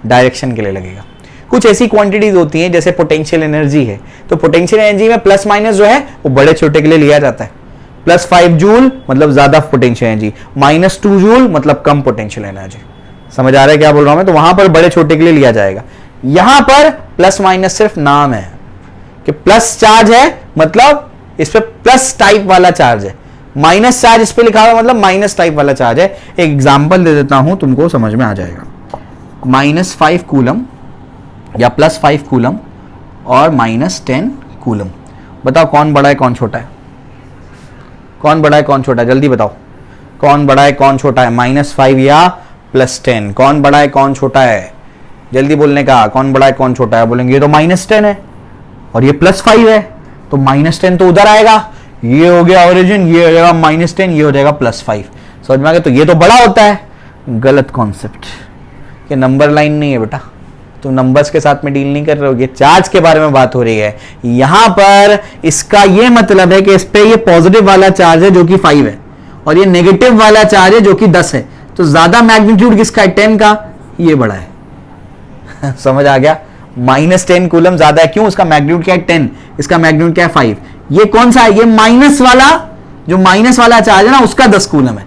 डायरेक्शन के लिए लगेगा। कुछ ऐसी क्वांटिटीज होती हैं जैसे पोटेंशियल एनर्जी है, तो पोटेंशियल एनर्जी में प्लस माइनस जो है वो बड़े छोटे के लिए लिया जाता है। +5 जूल मतलब ज्यादा पोटेंशियल एनर्जी, -2 जूल मतलब कम पोटेंशियल एनर्जी। समझ आ रहा है क्या बोल रहा हूं मैं? तो वहां पर बड़े छोटे के लिए लिया जाएगा। यहां पर प्लस माइनस सिर्फ नाम है कि प्लस चार्ज है, मतलब इस पे प्लस टाइप वाला चार्ज है, माइनस चार्ज इस पे लिखा हुआ मतलब माइनस टाइप वाला चार्ज है। एक एग्जांपल दे देता हूं, तुमको समझ में आ जाएगा। -5 कूलम या +5 कूलम और -10 कूलम, बताओ कौन बड़ा है कौन छोटा है? कौन बड़ा है कौन छोटा है? जल्दी बताओ, कौन बड़ा है कौन छोटा है? -5 या +10, कौन बड़ा है कौन छोटा है? जल्दी बोलने का, कौन बड़ा है कौन छोटा है? बोलेंगे ये तो -10 है और ये +5 है, तो -10 तो उधर आएगा, ये हो गया ओरिजिन, ये हो जाएगा -10, ये हो जाएगा +5। समझ में आ गया? तो ये तो बड़ा होता है। गलत कॉन्सेप्ट, ये नंबर लाइन नहीं है बेटा, तुम नंबर्स के साथ में डील नहीं कर रहे हो, ये चार्ज के बारे में बात हो रही है। यहां पर इसका ये मतलब है कि इस पे ये पॉजिटिव वाला चार्ज है जो कि 5 है, और ये नेगेटिव वाला चार्ज है जो कि 10 है। तो ज्यादा मैग्नीट्यूड किसका है? 10 का, ये बड़ा है। समझ आ गया? -10 कूलम ज्यादा है, क्यों? उसका मैग्नीट्यूड क्या है? 10, इसका मैग्नीट्यूड क्या है? 5। ये कौन सा है? ये माइनस वाला, जो माइनस वाला चार्ज है ना, उसका 10 कूलम है।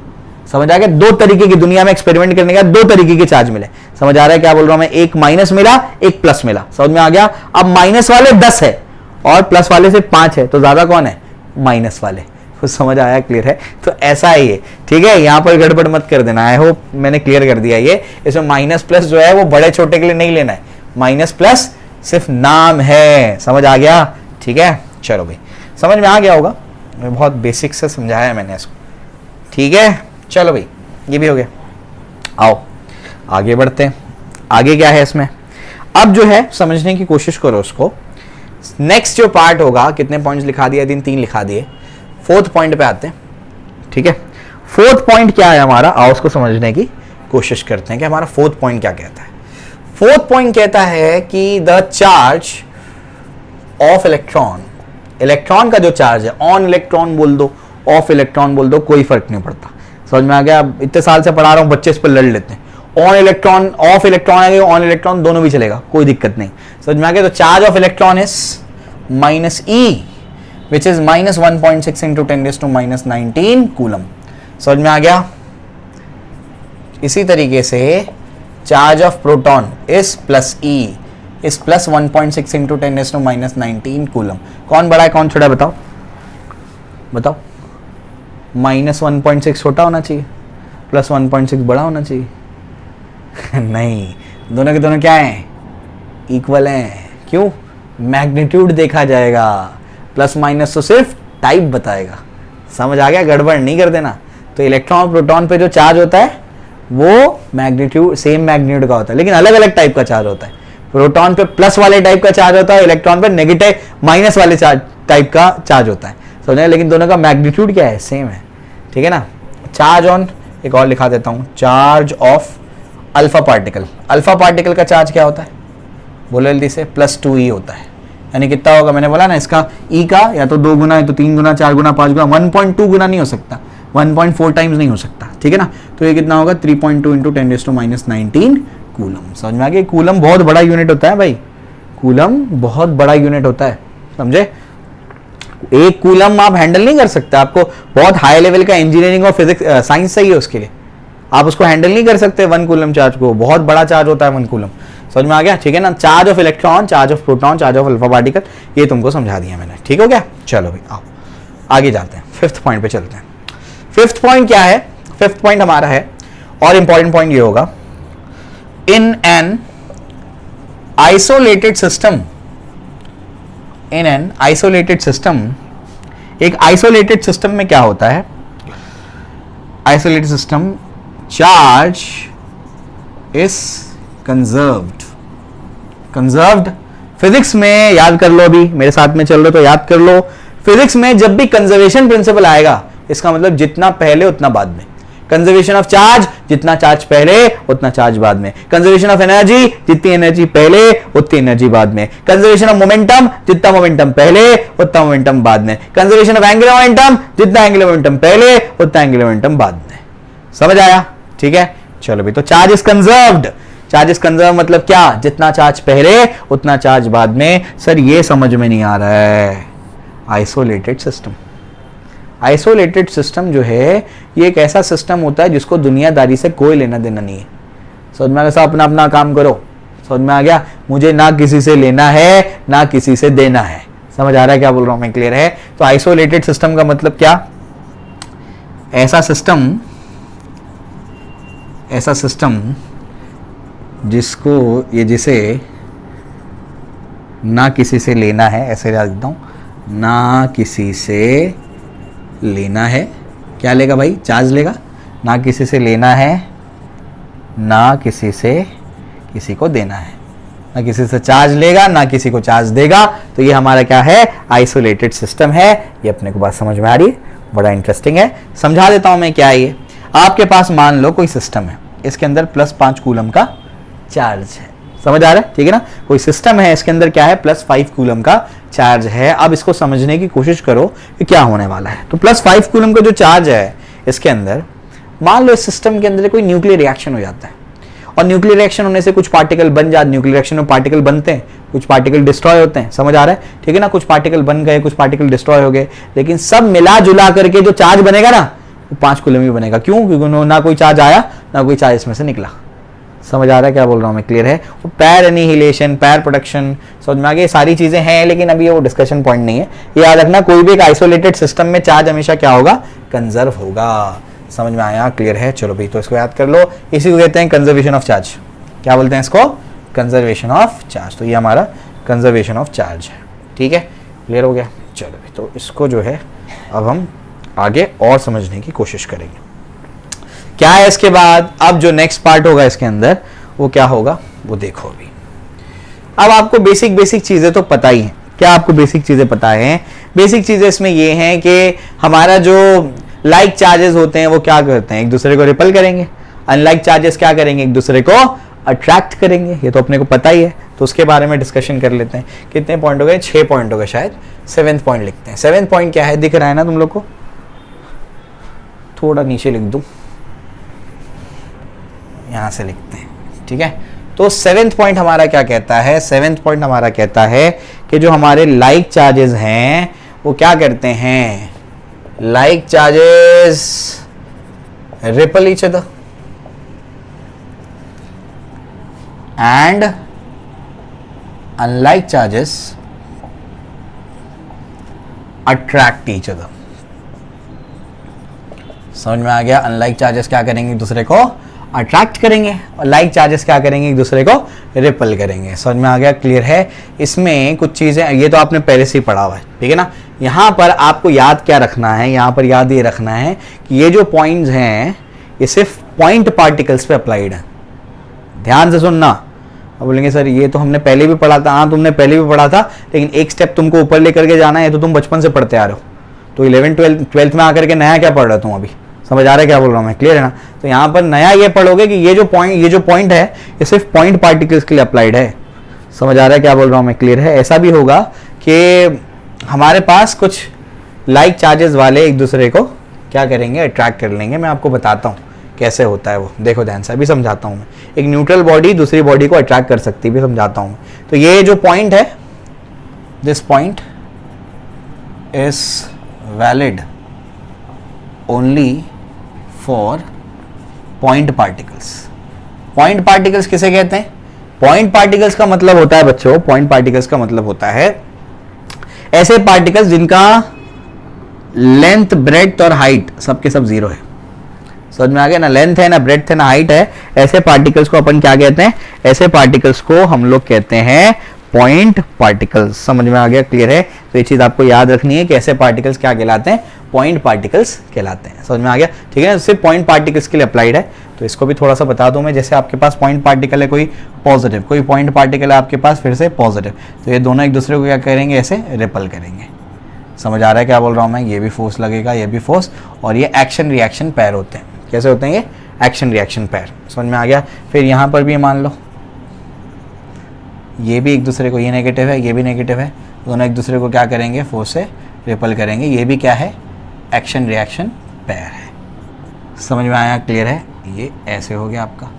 समझ आ गया? दो तरीके की दुनिया में एक्सपेरिमेंट करने का, दो तरीके के चार्ज मिले। समझ आ रहा है क्या बोल रहा हूं मैं? एक माइनस मिला, एक प्लस मिला। समझ में आ गया? अब माइनस वाले 10 है और प्लस वाले से 5 है, तो ज्यादा कौन है? माइनस वाले। तो समझ आया? क्लियर है? तो ऐसा है ये, ठीक है? यहां पर गड़बड़ मत कर देना। आई होप मैंने क्लियर कर दिया ये। इसमें माइनस प्लस जो है वो बड़े छोटे के लिए नहीं लेना है, माइनस प्लस सिर्फ नाम है। समझ आ गया? ठीक है, चलो भाई, समझ में आ गया होगा, मैं बहुत बेसिक से समझाया मैंने इसको। ठीक है, चलो भाई, ये भी हो गया। आओ आगे बढ़ते हैं। आगे क्या है इसमें? अब जो है समझने की कोशिश करो उसको। नेक्स्ट जो पार्ट होगा, कितने पॉइंट्स लिखा दिए? 3 लिखा दिए। 4th पॉइंट पे आते हैं, ठीक है? 4th पॉइंट क्या है हमारा? आओ उसको समझने की कोशिश करते हैं कि हमारा 4th पॉइंट क्या कहता है। 4th पॉइंट कहता है कि the charge of electron electron का जो चार्ज है, ऑन इलेक्ट्रॉन बोल दो, ऑफ इलेक्ट्रॉन बोल दो, कोई फर्क नहीं पड़ता। समझ में आ गया? इतने साल से पढ़ा रहा हूं, बच्चे इस पर लड़ लेते हैं। ऑन इलेक्ट्रॉन, ऑफ इलेक्ट्रॉन है, ऑन इलेक्ट्रॉन दोनों भी चलेगा, कोई दिक्कत नहीं। समझ में आ गया? तो charge of electron is minus E, which is minus 1.6 into 10⁻⁹ coulomb. समझ में आ गया? इसी तरीके से charge of proton is plus E, is plus 1.6 into 10⁻⁹ coulomb. कौन बड़ा है कौन छोटा है बताओ? बताओ। माइनस 1.6 छोटा होना चाहिए, प्लस 1.6 बड़ा होना चाहिए। नहीं, दोनों के दोनों क्या हैं? इक्वल हैं। क्यों? मैग्नीट्यूड देखा जाएगा, प्लस माइनस तो सिर्फ टाइप बताएगा। समझ आ गया? गड़बड़ नहीं कर देना। तो इलेक्ट्रॉन और प्रोटॉन पे जो चार्ज होता है वो मैग्नीट्यूड, सेम मैग्नीट्यूड का होता है, लेकिन अलग अलग टाइप का चार्ज होता है। प्रोटॉन पे प्लस वाले टाइप का चार्ज होता है, इलेक्ट्रॉन पे नेगेटिव माइनस वाले टाइप का चार्ज होता है। समझ, लेकिन दोनों का मैग्नीट्यूड क्या है? सेम है। ठीक है ना? चार्ज ऑन, एक और लिखा देता हूं, charge of alpha particle. Alpha particle का चार्ज क्या होता है? बोलो जल्दी से। +2e होता है। यानी कितना होगा? मैंने बोला ना, इसका e का या तो 2 गुना, या तो 3 गुना, 4 गुना, 5 गुना, 1.2 गुना नहीं हो सकता, 1.4 टाइम्स नहीं हो सकता। ठीक है ना? तो ये कितना होगा? 3.2 इंटू 10⁻⁹ कूलम। समझ में आ गया? कूलम बहुत बड़ा यूनिट होता है भाई, कूलम बहुत बड़ा यूनिट होता है। समझे? एक कूलम आप हैंडल नहीं कर सकते, आपको बहुत हाई लेवल का इंजीनियरिंग और फिजिक्स साइंस चाहिए उसके लिए। आप उसको हैंडल नहीं कर सकते 1 कूलम चार्ज को, बहुत बड़ा चार्ज होता है 1 कूलम। समझ में आ गया? ठीक है ना? Charge of electron, charge of proton, charge of alpha particle, ये तुमको समझा दिया मैंने। ठीक हो गया? चलो भाई आओ आगे जाते हैं, 5th पॉइंट पे चलते हैं। 5th पॉइंट क्या है? 5th पॉइंट हमारा है, और इंपॉर्टेंट पॉइंट ये होगा, in an isolated system, in an isolated system, एक आइसोलेटेड सिस्टम में क्या होता है? Isolated system, charge is conserved. Conserved physics में याद कर लो, अभी मेरे साथ में चल रहे तो याद कर लो। फिजिक्स में जब भी कंजर्वेशन प्रिंसिपल आएगा, इसका मतलब जितना पहले उतना बाद में। कंजर्वेशन ऑफ चार्ज, जितना चार्ज पहले उतना चार्ज बाद में। कंजर्वेशन ऑफ एनर्जी, जितनी एनर्जी पहले उतनी एनर्जी बाद में। कंजर्वेशन ऑफ मोमेंटम, जितना मोमेंटम पहले उतना मोमेंटम बाद में। कंजर्वेशन ऑफ एंगुलर मोमेंटम, जितना एंगुलर मोमेंटम पहले उतना एंगुलर मोमेंटम बाद में। समझ आया? ठीक है, चलो भाई। तो charge is conserved. Charge is conserve मतलब क्या? जितना चार्ज पहले उतना चार्ज बाद में। सर ये समझ में नहीं आ रहा है। आइसोलेटेड सिस्टम, आइसोलेटेड सिस्टम जो है ये एक ऐसा सिस्टम होता है जिसको दुनियादारी से कोई लेना देना नहीं है। समझ में आ गया? अपना अपना काम करो। समझ में आ गया? मुझे ना किसी से लेना है ना किसी से देना है। समझ आ रहा है क्या बोल रहा हूं मैं? क्लियर है? तो आइसोलेटेड सिस्टम का मतलब क्या? ऐसा सिस्टम जिसको ये, जिसे ना किसी से लेना है, ऐसे याद देता हूं, ना किसी से लेना है। क्या लेगा भाई? चार्ज लेगा। ना किसी से लेना है, ना किसी से किसी को देना है। ना किसी से चार्ज लेगा, ना किसी को चार्ज देगा। तो ये हमारा क्या है? आइसोलेटेड सिस्टम है। ये अपने को बात समझ में आ रही है? बड़ा इंटरेस्टिंग है। समझा देता हूं मैं क्या है ये। आपके पास मान लो कोई सिस्टम है, इसके अंदर +5 कूलम का चार्ज है। समझ आ रहा है? ठीक है ना? कोई सिस्टम है, इसके अंदर क्या है? +5 कूलम का चार्ज है। अब इसको समझने की कोशिश करो कि क्या होने वाला है। तो +5 कूलम का जो चार्ज है इसके अंदर, मान लो इस सिस्टम के अंदर कोई न्यूक्लियर रिएक्शन हो जाता है, और न्यूक्लियर रिएक्शन होने से कुछ पार्टिकल बन जाते। न्यूक्लियर रिएक्शन में पार्टिकल बनते हैं, कुछ पार्टिकल डिस्ट्रॉय होते हैं। समझ आ रहा है? ठीक है ना? कुछ पार्टिकल बन गए, कुछ पार्टिकल डिस्ट्रॉय हो गए, लेकिन सब मिला जुला करके जो चार्ज बनेगा ना, वो 5 कूलम ही बनेगा। क्यों? क्योंकि ना कोई चार्ज आया ना कोई चार्ज इसमें से निकला। समझ आ रहा है क्या बोल रहा हूं मैं? क्लियर है? वो पैर एनिहिलेशन, पैर प्रोडक्शन, समझ में आ गया? सारी चीजें हैं, लेकिन अभी वो डिस्कशन पॉइंट नहीं है। ये याद रखना, कोई भी एक आइसोलेटेड सिस्टम में चार्ज हमेशा क्या होगा? कंजर्व होगा। समझ में आया? क्लियर है? चलो भाई, तो इसको याद कर लो। इसी को कहते हैं कंजर्वेशन ऑफ चार्ज। क्या बोलते हैं इसको? Conservation of charge. तो ये हमारा कंजर्वेशन ऑफ चार्ज है। ठीक है? क्लियर हो गया? चलो भाई, तो इसको जो है अब हम आगे और समझने की कोशिश करेंगे। क्या है इसके बाद? अब जो नेक्स्ट पार्ट होगा इसके अंदर, वो क्या होगा वो देखो अभी। अब आपको बेसिक चीजें तो पता ही हैं। क्या आपको बेसिक चीजें पता है? बेसिक चीजें इसमें ये हैं कि हमारा जो लाइक चार्जेस होते हैं वो क्या करते हैं? एक दूसरे को रिपल करेंगे। अनलाइक चार्जेस क्या करेंगे? एक दूसरे को अट्रैक्ट करेंगे, ये तो अपने को पता ही है, तो उसके बारे में डिस्कशन कर लेते हैं। कितने पॉइंट हो गए? 6 पॉइंट हो गए शायद। 7th पॉइंट लिखते हैं। 7th पॉइंट क्या है, दिख रहा है ना तुम लोग को? थोड़ा नीचे लिख दूं, यहां से लिखते हैं, ठीक है। तो 7th पॉइंट हमारा क्या कहता है? 7th पॉइंट हमारा कहता है कि जो हमारे लाइक चार्जेस हैं वो क्या करते हैं? Like charges ripple each other and unlike charges attract each other. समझ में आ गया? अनलाइक चार्जेस क्या करेंगे? एक दूसरे को अट्रैक्ट करेंगे, और लाइक चार्जेस क्या करेंगे? एक दूसरे को रिपल करेंगे। समझ में आ गया? क्लियर है? इसमें कुछ चीजें, ये तो आपने पहले से ही पढ़ा हुआ है, ठीक है ना। यहां पर आपको याद क्या रखना है? यहां पर याद ये रखना है कि ये जो पॉइंट्स हैं ये सिर्फ पॉइंट पार्टिकल्स पे अप्लाइड है। ध्यान से सुनना। अब बोलेंगे सर ये तो हमने पहले भी पढ़ा था। हाँ, तुमने पहले भी पढ़ा था, लेकिन एक स्टेप तुमको ऊपर लेकर के जाना है, तो तुम बचपन से पढ़ते आ रहे हो। तो 11th 12th में आकर के नया क्या पढ़ रहे हो तुम अभी? समझ आ रहा है क्या बोल रहा हूँ मैं? क्लियर है ना? तो यहाँ पर नया ये पढ़ोगे कि ये जो पॉइंट है ये सिर्फ पॉइंट पार्टिकल्स के लिए अप्लाइड है। समझ आ रहा है क्या बोल रहा हूँ मैं? क्लियर है? ऐसा भी होगा कि हमारे पास कुछ लाइक चार्जेस वाले एक दूसरे को क्या करेंगे? अट्रैक्ट कर लेंगे। मैं आपको बताता हूँ कैसे होता है वो, देखो ध्यान से, अभी समझाता हूँ मैं। एक न्यूट्रल बॉडी दूसरी बॉडी को अट्रैक्ट कर सकती है, भी समझाता हूँ। तो ये जो पॉइंट है, this point is valid only for point particles. Point particles किसे कहते हैं? पॉइंट पार्टिकल्स का मतलब होता है बच्चों, पॉइंट पार्टिकल्स का मतलब होता है ऐसे पार्टिकल्स जिनका लेंथ, ब्रेड्थ और हाइट सबके सब 0 है। समझ में आ गया ना? लेंथ है ना, ब्रेड्थ है ना, हाइट है, ऐसे पार्टिकल्स को अपन क्या कहते हैं? ऐसे पार्टिकल्स को हम लोग कहते हैं पॉइंट पार्टिकल्स। समझ में आ गया? क्लियर है? तो ये चीज आपको याद रखनी है कि ऐसे पार्टिकल्स क्या कहलाते हैं? पॉइंट पार्टिकल्स कहलाते हैं। समझ में आ गया? ठीक है ना? सिर्फ पॉइंट पार्टिकल्स के लिए अप्लाइड है। तो इसको भी थोड़ा सा बता दूं मैं। जैसे आपके पास पॉइंट पार्टिकल है कोई पॉजिटिव, कोई पॉइंट पार्टिकल है आपके पास फिर से पॉजिटिव, तो ये दोनों एक दूसरे को क्या करेंगे? ऐसे रिपल करेंगे। समझ आ रहा है क्या बोल रहा हूं मैं? ये भी फोर्स लगेगा, ये भी फोर्स, और ये एक्शन रिएक्शन पैर होते हैं। कैसे होते हैं ये? एक्शन रिएक्शन पैर। समझ में आ गया? फिर यहां पर भी मान लो ये भी एक दूसरे को, ये नेगेटिव है, ये भी नेगेटिव है, दोनों एक दूसरे को क्या करेंगे? फोर्स से रिपल करेंगे। ये भी क्या है? एक्शन रिएक्शन पैर है। समझ में आया? क्लियर है? ये ऐसे हो गया आपका।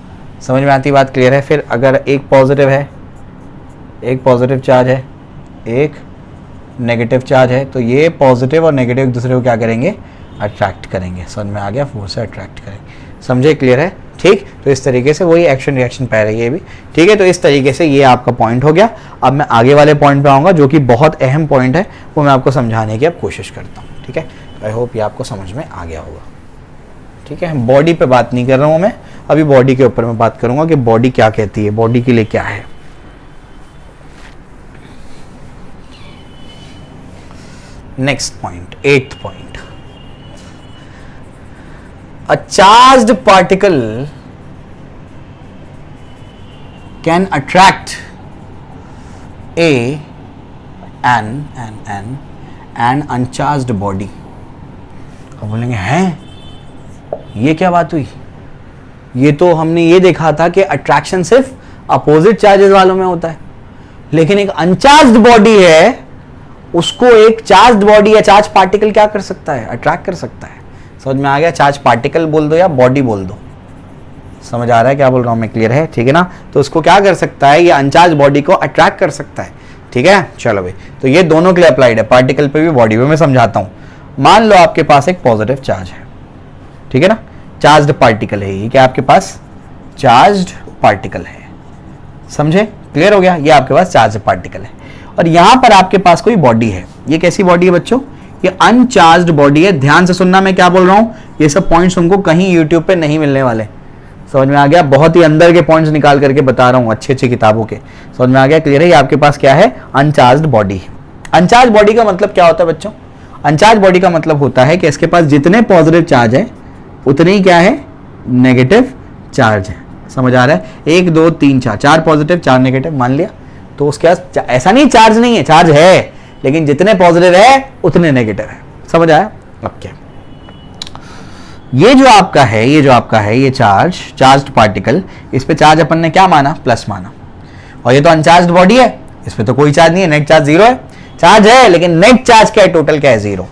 समझ में आती बात? क्लियर है? फिर अगर एक पॉजिटिव है, एक पॉजिटिव चार्ज है, एक नेगेटिव चार्ज है, तो ये पॉजिटिव और नेगेटिव एक दूसरे को क्या करेंगे? अट्रैक्ट करेंगे। समझ में आ गया? फोर्स से अट्रैक्ट करेंगे। समझे? क्लियर है? ठीक। तो इस तरीके से वही एक्शन रिएक्शन पैर है ये भी, ठीक है। तो इस तरीके से ये आपका पॉइंट हो गया। अब मैं आगे वाले पॉइंट पे आऊँगा जो कि बहुत अहम पॉइंट है, वो मैं आपको समझाने की अब कोशिश करता हूँ, ठीक है। आई होप ये आपको समझ में आ गया होगा, ठीक है। बॉडी पे बात नहीं कर रहा हूँ मैं, अभी बॉडी के ऊपर मैं बात करूंगा कि बॉडी क्या कहती है, बॉडी के लिए क्या है। Next point, 8th point, a charged particle can attract an uncharged body। अब बोलेंगे हैं ये क्या बात हुई? ये तो हमने ये देखा था कि अट्रैक्शन सिर्फ अपोजिट चार्जेस वालों में होता है, लेकिन एक अनचार्ज्ड बॉडी है उसको एक चार्ज्ड बॉडी या चार्ज पार्टिकल क्या कर सकता है? अट्रैक्ट कर सकता है। समझ में आ गया? चार्ज पार्टिकल बोल दो या बॉडी बोल दो, समझ आ रहा है क्या बोल रहा हूं मैं? क्लियर है? ठीक है ना? तो उसको क्या कर सकता है? ये अनचार्ज बॉडी को अट्रैक्ट कर सकता है, ठीक है। चलो भाई, तो ये दोनों के लिए अप्लाइड है, पार्टिकल पे भी बॉडी पे। मैं समझाता हूं। मान लो आपके पास एक पॉजिटिव चार्ज है, ठीक है ना, चार्ज्ड पार्टिकल है ये, क्या आपके पास चार्ज्ड पार्टिकल है, समझे? क्लियर हो गया? ये आपके पास चार्ज्ड पार्टिकल है, और यहां पर आपके पास कोई बॉडी है। ये कैसी बॉडी है बच्चों? ये अनचार्ज्ड बॉडी है। ध्यान से सुनना मैं क्या बोल रहा हूं, ये सब पॉइंट्स तुमको कहीं यूट्यूब पे नहीं मिलने वाले। समझ में आ गया? बहुत ही अंदर के पॉइंट्स निकाल करके बता रहा हूं, अच्छी अच्छी किताबों के। समझ में आ गया? क्लियर है? ये आपके पास क्या है? Uncharged body. अनचार्ज बॉडी का मतलब क्या होता है बच्चों? अनचार्ज बॉडी का मतलब होता है कि इसके पास जितने पॉजिटिव चार्ज है उतने ही क्या है? नेगेटिव चार्ज है। समझ आ रहा है? 1 2 3 4, 4 पॉजिटिव 4 नेगेटिव मान लिया, तो उसके पास ऐसा नहीं चार्ज नहीं है, चार्ज है, लेकिन जितने पॉजिटिव है उतने नेगेटिव है। समझ आया? अब क्या ये जो आपका है ये चार्ज्ड पार्टिकल, इस पे चार्ज अपन ने क्या माना, प्लस माना, और ये तो अनचार्ज्ड बॉडी है, इस पे तो कोई चार्ज नहीं है, नेट चार्ज जीरो है, चार्ज है लेकिन नेट चार्ज क्या है, टोटल क्या है, जीरो।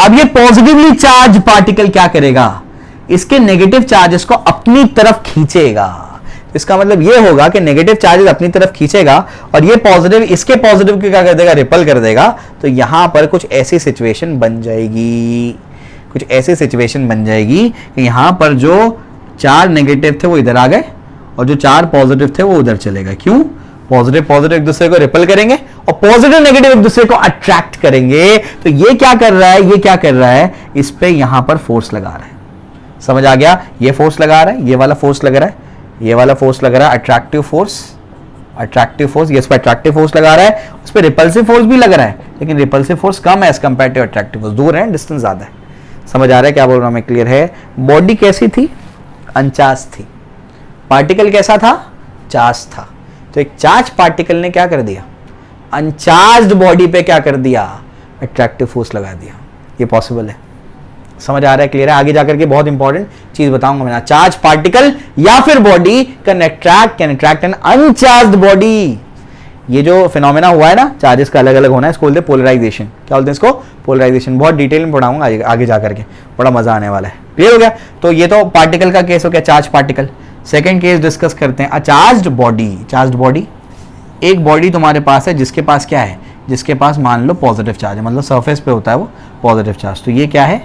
अब ये पॉजिटिवली चार्ज पार्टिकल क्या करेगा, इसके नेगेटिव चार्जेस को अपनी तरफ खींचेगा। इसका मतलब ये होगा कि नेगेटिव चार्जेस अपनी तरफ खींचेगा और ये पॉजिटिव इसके पॉजिटिव को क्या कर देगा, रिपल कर देगा। तो यहां पर कुछ ऐसी सिचुएशन बन जाएगी कि यहां पर जो 4 नेगेटिव थे वो इधर आ गए और जो 4 पॉजिटिव थे वो उधर चले गए। क्यों? पॉजिटिव एक दूसरे को रिपल करेंगे और पॉजिटिव नेगेटिव एक दूसरे को अट्रैक्ट करेंगे। तो ये क्या कर रहा है, इस पे यहां पर फोर्स लगा रहा है। समझ आ गया? ये फोर्स लगा रहा है, ये वाला फोर्स लग रहा है, ये वाला फोर्स लग रहा है, अट्रैक्टिव फोर्स, ये इस पर अट्रैक्टिव फोर्स लगा रहा है, उस पर रिपल्सिव फोर्स भी लग रहा है, लेकिन रिपल्सिव फोर्स कम है as compare to attractive force, दूर है, डिस्टेंस ज्यादा है। समझ आ रहा है क्या बोल रहा हूं मैं? क्लियर है? बॉडी कैसी थी? अनचार्ज थी। पार्टिकल कैसा था? चार्ज था। तो एक चार्ज पार्टिकल ने क्या कर दिया, अनचार्ज्ड बॉडी पे क्या कर दिया, अट्रैक्टिव फोर्स लगा दिया। ये पॉसिबल है। समझ आ रहा है? क्लियर है? आगे जाकर के बहुत इंपॉर्टेंट चीज बताऊंगा मैं। चार्ज पार्टिकल या फिर body can attract an uncharged body. ये जो फिनोमेना हुआ है ना, चार्जेस का अलग अलग होना है, इसको बोलते हैं पोलराइजेशन। क्या बोलते हैं इसको? पोलराइजेशन। बहुत डिटेल में पढ़ाऊंगा आगे जाकर के, बड़ा मजा आने वाला है। क्लियर हो गया? तो ये तो पार्टिकल का केस हो गया, charge particle. Second case discuss करते हैं, अचार्ज्ड बॉडी। चार्ज्ड बॉडी, एक बॉडी तुम्हारे पास है जिसके पास क्या है, जिसके पास मान लो पॉजिटिव चार्ज है, मतलब सरफेस पे होता है वो पॉजिटिव चार्ज। तो ये क्या है,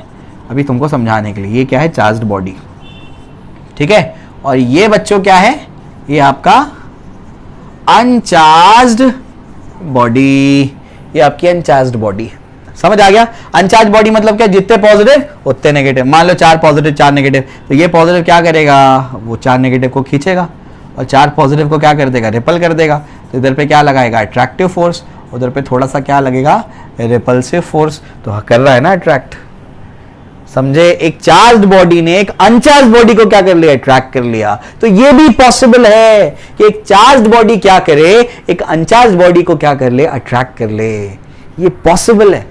अभी तुमको समझाने के लिए, ये क्या है, चार्ज्ड बॉडी। ठीक है? और ये बच्चों क्या है, ये आपका अनचार्ज्ड बॉडी, ये आपकी अनचार्ज्ड बॉडी। समझ आ गया? अनचार्ज बॉडी मतलब क्या, जितने पॉजिटिव उतने नेगेटिव। मान लो 4 पॉजिटिव 4 नेगेटिव, तो ये पॉजिटिव क्या करेगा, वो 4 नेगेटिव को खींचेगा और 4 पॉजिटिव को क्या कर देगा, रिपल कर देगा। तो इधर पे क्या लगाएगा, अट्रैक्टिव फोर्स, उधर पे थोड़ा सा क्या लगेगा, रिपल्सिव फोर्स। तो कर रहा है ना अट्रैक्ट। समझे? एक चार्ज्ड बॉडी ने एक अनचार्ज बॉडी को क्या कर लिया, अट्रैक्ट कर लिया। तो ये भी पॉसिबल है कि एक चार्ज्ड बॉडी क्या करे, एक अनचार्ज बॉडी को क्या कर ले, अट्रैक्ट कर ले। ये पॉसिबल है।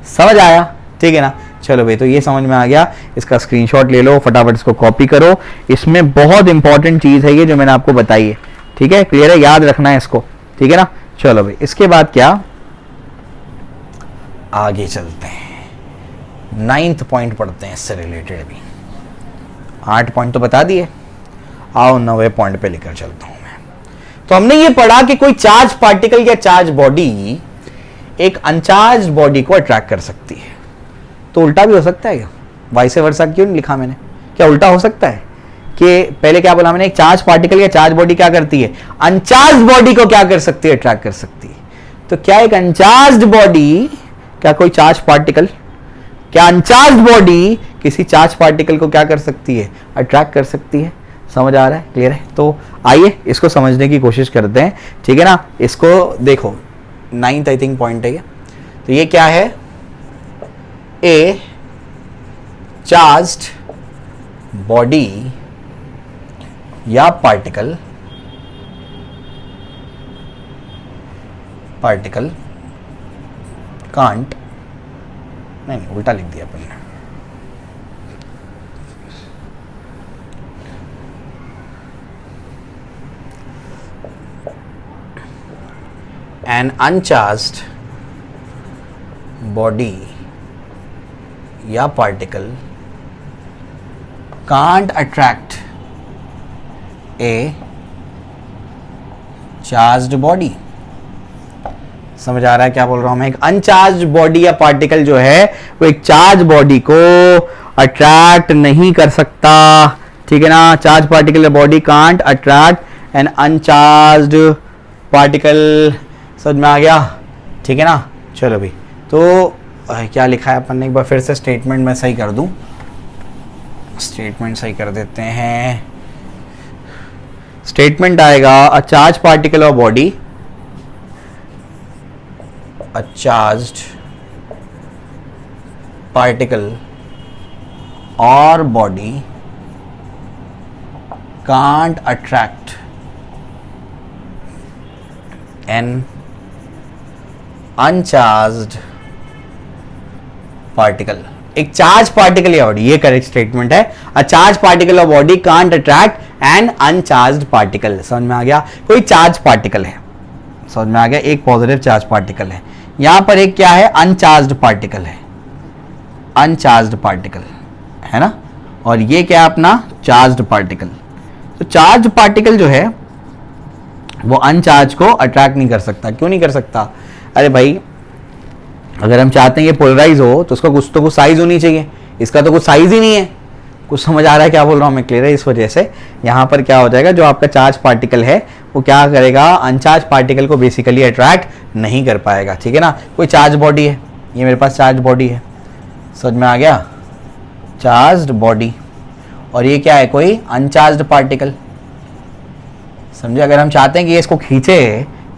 समझ आया? ठीक है ना? चलो भाई, तो ये समझ में आ गया। इसका स्क्रीनशॉट ले लो, फटाफट इसको कॉपी करो। इसमें बहुत इंपॉर्टेंट चीज है ये जो मैंने आपको बताई है। ठीक है? क्लियर है? याद रखना है इसको। ठीक है ना? चलो भाई, इसके बाद क्या, आगे चलते हैं, 9th पॉइंट पढ़ते हैं इससे रिलेटेड। भी 8 पॉइंट तो बता दिए, आओ 9वें पॉइंट पे लेकर चलता हूं मैं। तो हमने ये पढ़ा कि कोई चार्ज पार्टिकल या चार्ज बॉडी एक अनचार्ज बॉडी को अट्रैक्ट कर सकती है। तो उल्टा भी हो सकता है क्या? वाइस वर्सा क्यों नहीं लिखा मैंने? क्या उल्टा हो सकता है कि पहले क्या बोला मैंने, एक चार्ज पार्टिकल या चार्ज बॉडी क्या करती है, अनचार्ज बॉडी को क्या कर सकती है, अट्रैक्ट कर सकती है। तो क्या एक अनचार्ज बॉडी, क्या कोई चार्ज पार्टिकल, क्या अनचार्ज बॉडी किसी चार्ज पार्टिकल को क्या कर सकती है, अट्रैक्ट कर सकती है? समझ आ रहा है? क्लियर है? तो आइए इसको समझने की कोशिश करते हैं। ठीक है ना? इसको देखो, 9th आई थिंक पॉइंट है ये। तो ये क्या है, ए चार्ज्ड बॉडी या पार्टिकल कांट, नहीं उल्टा लिख दिया अपन ने, an uncharged body या particle can't attract a charged body। समझ आ रहा है क्या बोल रहा हूं मैं? एक अनचार्ज बॉडी या पार्टिकल जो है वो एक चार्ज बॉडी को अट्रैक्ट नहीं कर सकता। ठीक है ना? चार्ज पार्टिकल या body can't attract an uncharged particle. समझ में आ गया? ठीक है ना? चलो भाई, तो क्या लिखा है अपन ने, एक बार फिर से स्टेटमेंट में सही कर दूं, स्टेटमेंट सही कर देते हैं। स्टेटमेंट आएगा, अ चार्ज पार्टिकल और body, a charged particle or body can't attract an uncharged particle। एक चार्ज पार्टिकल या बॉडी, ये करेक्ट स्टेटमेंट है। अ चार्ज पार्टिकल और body can't attract an uncharged particle. समझ में आ गया? कोई चार्ज पार्टिकल है, समझ में आ गया, एक पॉजिटिव चार्ज पार्टिकल है, यहां पर एक क्या है, अनचार्ज पार्टिकल है, अनचार्ज पार्टिकल है ना, और ये क्या है अपना चार्ज पार्टिकल। तो चार्ज पार्टिकल जो है वो अनचार्ज को अट्रैक्ट नहीं कर सकता। क्यों नहीं कर सकता? अरे भाई अगर हम चाहते हैं ये पोलराइज हो तो उसका कुछ तो कुछ साइज होनी चाहिए, इसका तो कुछ साइज ही नहीं है। कुछ समझ आ रहा है क्या बोल रहा हूं मैं? क्लियर है? इस वजह से यहां पर क्या हो जाएगा, जो आपका चार्ज पार्टिकल है वो क्या करेगा, अनचार्ज पार्टिकल को बेसिकली अट्रैक्ट नहीं कर पाएगा। ठीक है ना? कोई चार्ज बॉडी है, ये मेरे पास चार्ज बॉडी है, समझ में आ गया, चार्ज बॉडी, और ये क्या है, कोई अनचार्ज पार्टिकल। समझे? अगर हम चाहते हैं कि ये इसको खींचे,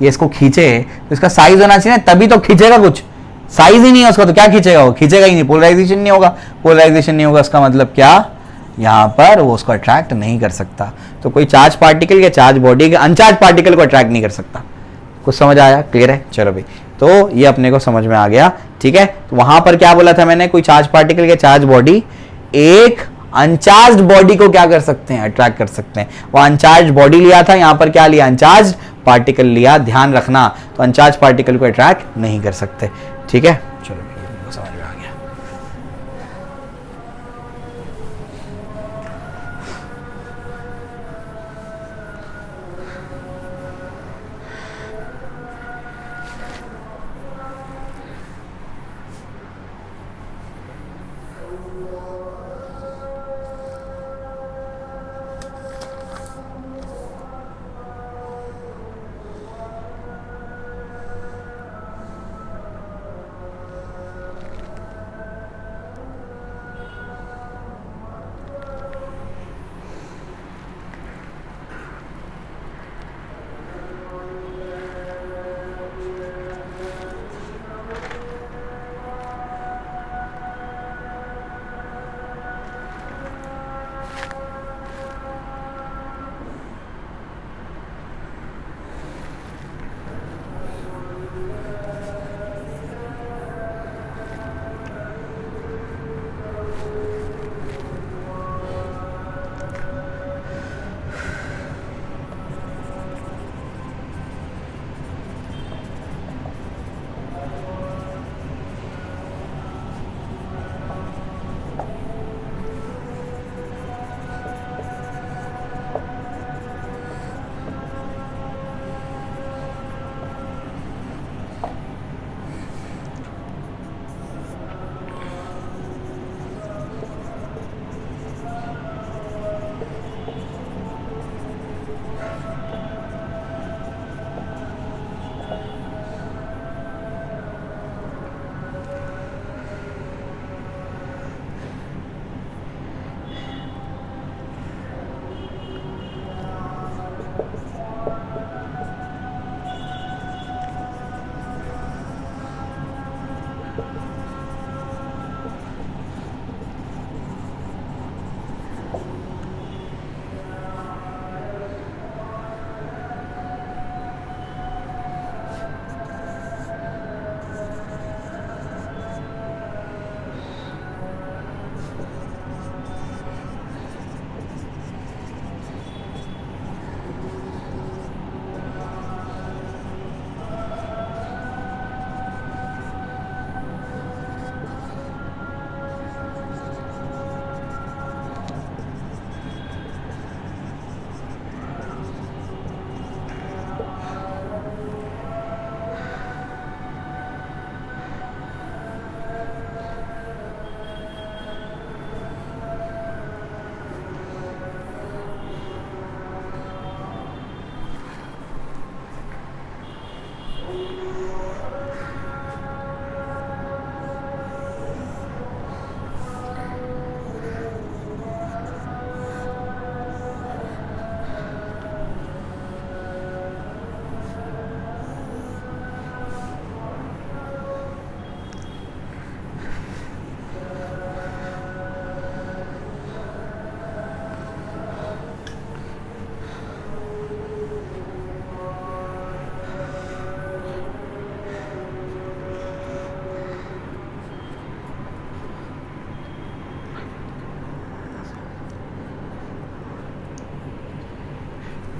ये इसको खींचे, तो इसका साइज होना चाहिए ना, तभी तो खींचेगा। कुछ साइज ही नहीं है उसका तो क्या खींचेगा? वो खींचेगा ही नहीं, पोलराइजेशन नहीं होगा। पोलराइजेशन नहीं होगा इसका मतलब क्या, यहां पर वो उसको अट्रैक्ट नहीं कर सकता। तो कोई चार्ज पार्टिकल या चार्ज बॉडी के अनचार्ज पार्टिकल को अट्रैक्ट नहीं कर सकता। कुछ समझ आया? क्लियर है? चलो भाई, तो ये अपने को समझ में आ गया। ठीक है, तो वहां पर क्या बोला था मैंने, कोई चार्ज पार्टिकल या चार्ज बॉडी एक अनचार्ज बॉडी को क्या कर सकते हैं, अट्रैक्ट कर सकते हैं। वो अनचार्ज बॉडी लिया था, यहां पर क्या लिया, अनचार्ज पार्टिकल लिया। ध्यान रखना, तो अनचार्ज पार्टिकल को अट्रैक्ट नहीं कर सकते। ठीक है, चलो समझ में आ गया।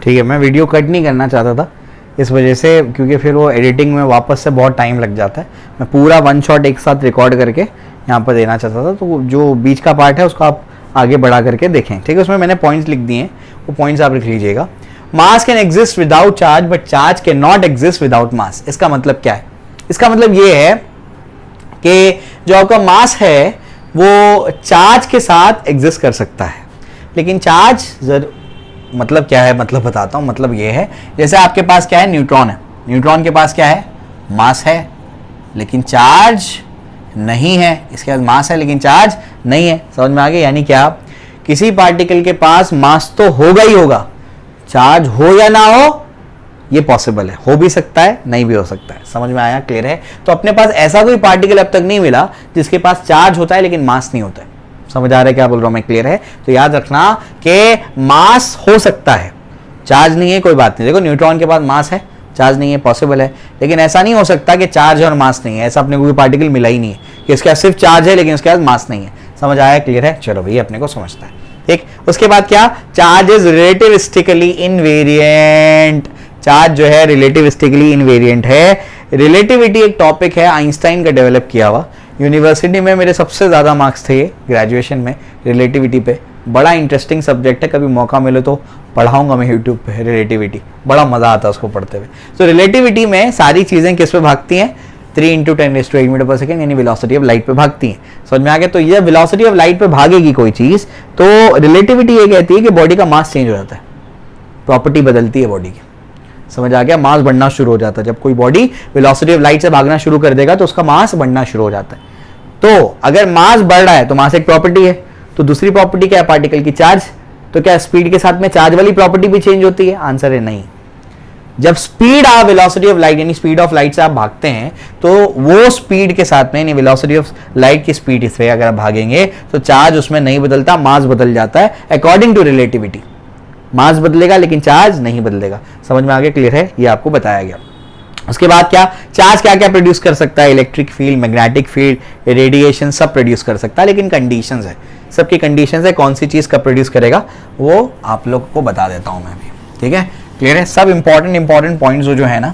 ठीक है, मैं वीडियो कट नहीं करना चाहता था इस वजह से, क्योंकि फिर वो एडिटिंग में वापस से बहुत टाइम लग जाता है। मैं पूरा वन शॉट एक साथ रिकॉर्ड करके यहाँ पर देना चाहता था, तो जो बीच का पार्ट है उसको आप आगे बढ़ा करके देखें। ठीक है, उसमें मैंने पॉइंट्स लिख दिए हैं, वो पॉइंट्स आप लिख लीजिएगा। Mass can exist without charge but charge can not exist without mass. इसका मतलब क्या है? इसका मतलब ये है कि जो आपका मास है वो चार्ज के साथ एग्जिस्ट कर सकता है, लेकिन चार्ज मतलब क्या है, मतलब बताता हूं। मतलब ये है, जैसे आपके पास क्या है, न्यूट्रॉन है, न्यूट्रॉन के पास क्या है, मास है लेकिन चार्ज नहीं है। इसके पास मास है लेकिन चार्ज नहीं है। समझ में आ गया? यानी क्या, किसी पार्टिकल के पास मास तो होगा ही होगा, चार्ज हो या ना हो ये पॉसिबल है, हो भी सकता है नहीं भी हो सकता है। समझ में आया? क्लियर है? तो अपने पास ऐसा कोई पार्टिकल अब तक नहीं मिला जिसके पास चार्ज होता है लेकिन मास नहीं होता है। समझ आ रहा है क्या बोल रहा हूं मैं? क्लियर है? तो याद रखना कि मास हो सकता है, चार्ज नहीं है, कोई बात नहीं। देखो न्यूट्रॉन के पास मास है, चार्ज नहीं है, पॉसिबल है, लेकिन ऐसा नहीं हो सकता कि चार्ज और मास नहीं है। ऐसा अपने को कोई पार्टिकल मिला ही नहीं है कि इसके पास सिर्फ चार्ज है लेकिन इसके पास मास नहीं है। समझ आया? क्लियर है? चलो भाई, अपने को समझता है। ठीक, उसके बाद क्या, चार्ज इज रिलेटिविस्टिकली इनवेरिएंट। चार्ज जो है रिलेटिविस्टिकली इनवेरिएंट है। रिलेटिविटी एक टॉपिक है आइंस्टाइन का डेवलप किया हुआ। यूनिवर्सिटी में मेरे सबसे ज़्यादा मार्क्स थे ग्रेजुएशन में रिलेटिविटी पे। बड़ा इंटरेस्टिंग सब्जेक्ट है, कभी मौका मिले तो पढ़ाऊंगा मैं यूट्यूब पे रिलेटिविटी, बड़ा मज़ा आता है उसको पढ़ते हुए। तो रिलेटिविटी में सारी चीज़ें किस पे भागती हैं, 3 × 10⁸ मीटर पर सेकेंड यानी वेलोसिटी ऑफ लाइट पे भागती हैं। समझ में आ गया? तो ये वेलोसिटी ऑफ लाइट पे भागेगी कोई चीज़, तो रिलेटिविटी ये कहती है कि बॉडी का मास चेंज हो जाता है, प्रॉपर्टी बदलती है बॉडी की। समझ आ गया? मास बढ़ना शुरू हो जाता है। जब कोई बॉडी वेलोसिटी ऑफ लाइट से भागना शुरू कर देगा तो उसका मास बढ़ना शुरू हो जाता है। तो अगर मास बढ़ रहा है तो मास एक प्रॉपर्टी है, तो दूसरी प्रॉपर्टी क्या है पार्टिकल की, चार्ज। तो क्या स्पीड के साथ में चार्ज वाली प्रॉपर्टी भी चेंज होती है? आंसर है नहीं। जब स्पीड आप वेलोसिटी ऑफ लाइट यानी स्पीड ऑफ लाइट से आप भागते हैं तो वो स्पीड के साथ में यानी वेलोसिटी ऑफ लाइट की स्पीड से अगर आप भागेंगे तो चार्ज उसमें नहीं बदलता, मास बदल जाता है अकॉर्डिंग टू रिलेटिविटी। मास बदलेगा लेकिन चार्ज नहीं बदलेगा। समझ में आ गया? क्लियर है? ये आपको बताया गया। उसके बाद क्या, चार्ज क्या क्या प्रोड्यूस कर सकता है, electric field, magnetic field, radiation सब प्रोड्यूस कर सकता है, लेकिन कंडीशंस है, सबकी कंडीशंस है, कौन सी चीज कब प्रोड्यूस करेगा वो आप लोग को बता देता हूं मैं भी। ठीक है? क्लियर है? सब इंपॉर्टेंट पॉइंट्स जो है ना,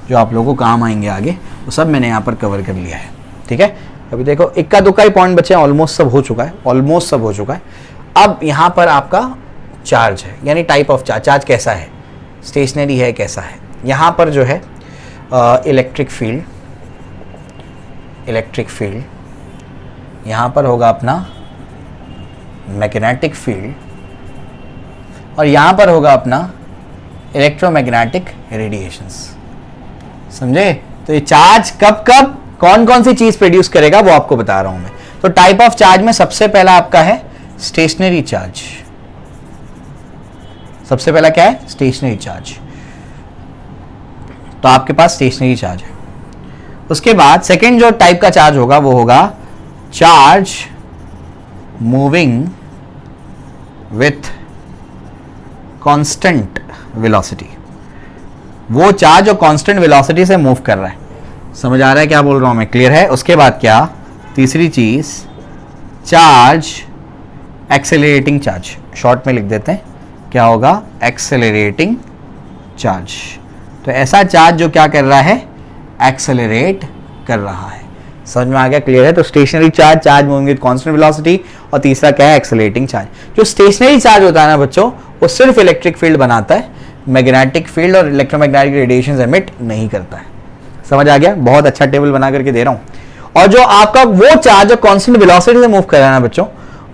जो आप लोगों को काम आएंगे आगे, वो सब मैंने यहाँ पर कवर कर लिया है। ठीक है? अभी देखो इक्का दुक्का ही पॉइंट बचे, ऑलमोस्ट सब हो चुका है, ऑलमोस्ट सब हो चुका है। अब यहाँ पर आपका चार्ज है, यानी टाइप ऑफ चार्ज, चार्ज कैसा है, स्टेशनरी है, कैसा है। यहाँ पर जो है इलेक्ट्रिक फील्ड, यहाँ पर होगा अपना मैग्नेटिक फील्ड, और यहाँ पर होगा अपना इलेक्ट्रोमैग्नेटिक रेडिएशंस। समझे? तो ये चार्ज कब कब कौन कौन सी चीज प्रोड्यूस करेगा वो आपको बता रहा हूं मैं। तो टाइप ऑफ चार्ज में सबसे पहला आपका है स्टेशनरी चार्ज। सबसे पहला क्या है? Stationary charge. तो आपके पास स्टेशनरी चार्ज है। उसके बाद सेकेंड जो टाइप का चार्ज होगा वो होगा charge moving with constant velocity. वो चार्ज जो कांस्टेंट वेलोसिटी से मूव कर रहा है। समझ आ रहा है क्या बोल रहा हूं मैं? क्लियर है? उसके बाद क्या, तीसरी चीज चार्ज एक्सेलरेटिंग चार्ज, शॉर्ट में लिख देते हैं, क्या होगा? Accelerating charge. तो ऐसा चार्ज जो क्या कर रहा है? एक्सेलरेट कर रहा है। समझ में आ गया? क्लियर है? तो stationary charge, charge moving with constant velocity, और तीसरा क्या है? Accelerating charge. जो स्टेशनरी चार्ज होता है ना बच्चों, वो सिर्फ इलेक्ट्रिक फील्ड बनाता है, मैग्नेटिक फील्ड और इलेक्ट्रोमैग्नेटिक रेडिएशन एमिट नहीं करता है। समझ आ गया? बहुत अच्छा टेबल बना करके दे रहा हूं। और जो आपका वो चार्ज जो कांस्टेंट वेलोसिटी से मूव कर रहा है ना बच्चों,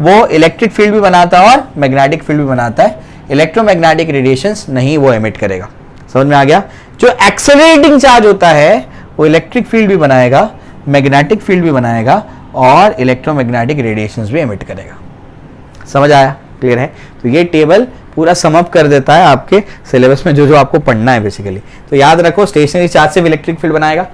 वो इलेक्ट्रिक फील्ड भी बनाता है और मैग्नेटिक फील्ड भी बनाता है, इलेक्ट्रोमैग्नेटिक रेडिएशंस नहीं वो एमिट करेगा। समझ में आ गया? जो एक्सेलरेटिंग चार्ज होता है वो इलेक्ट्रिक फील्ड भी बनाएगा, मैग्नेटिक फील्ड भी बनाएगा और इलेक्ट्रोमैग्नेटिक रेडिएशंस भी एमिट करेगा। समझ आया? क्लियर है? तो ये टेबल पूरा सम अप कर देता है आपके सिलेबस में जो जो आपको पढ़ना है बेसिकली। तो याद रखो, स्टेशनरी चार्ज से इलेक्ट्रिक फील्ड बनाएगा,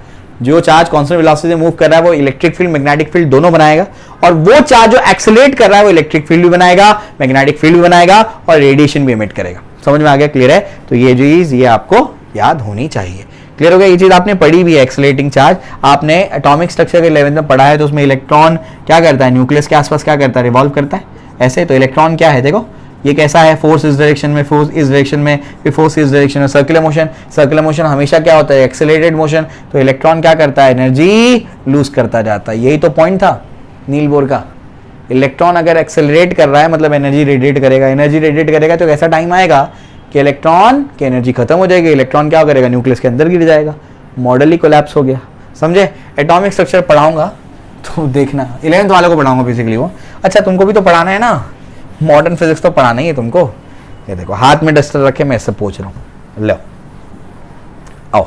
जो चार्ज कांस्टेंट वेलोसिटी से मूव कर रहा है वो इलेक्ट्रिक फील्ड, मैग्नेटिक फील्ड दोनों बनाएगा, और वो चार्ज जो एक्सेलरेट कर रहा है वो इलेक्ट्रिक फील्ड भी बनाएगा, मैग्नेटिक फील्ड भी बनाएगा और रेडिएशन भी एमिट करेगा। समझ में आ गया? क्लियर है? तो ये चीज ये आपको याद होनी चाहिए। क्लियर हो गया? ये चीज आपने पढ़ी भी है, एक्सेलरेटिंग चार्ज आपने एटॉमिक स्ट्रक्चर के 11th में पढ़ा है। तो उसमें इलेक्ट्रॉन क्या करता है? न्यूक्लियस के आसपास क्या करता है? रिवॉल्व करता है ऐसे। तो इलेक्ट्रॉन क्या है? देखो ये कैसा है, फोर्स इस डायरेक्शन में, फोर्स इस डायरेक्शन में, फिर फोर्स इस डायरेक्शन में, सर्कुलर मोशन। सर्कुलर मोशन हमेशा क्या होता है, एक्सेलरेटेड मोशन। तो इलेक्ट्रॉन क्या करता है, एनर्जी लूज करता जाता है। यही तो पॉइंट था नील बोर का। इलेक्ट्रॉन अगर एक्सेलरेट कर रहा है मतलब एनर्जी रेडिएट करेगा, एनर्जी रेडिएट करेगा तो ऐसा टाइम आएगा कि इलेक्ट्रॉन की एनर्जी खत्म हो जाएगी, इलेक्ट्रॉन क्या करेगा, न्यूक्लियस के अंदर गिर जाएगा, मॉडल ही कोलैप्स हो गया। समझे? एटॉमिक स्ट्रक्चर पढ़ाऊंगा तो देखना, 11th वालों को पढ़ाऊंगा बेसिकली वो। अच्छा तुमको भी तो पढ़ाना है ना, मॉडर्न फिजिक्स तो पढ़ाना ही है तुमको। ये देखो हाथ में डस्टर रखे मैं इससे पूछ रहा हूँ, लो आओ।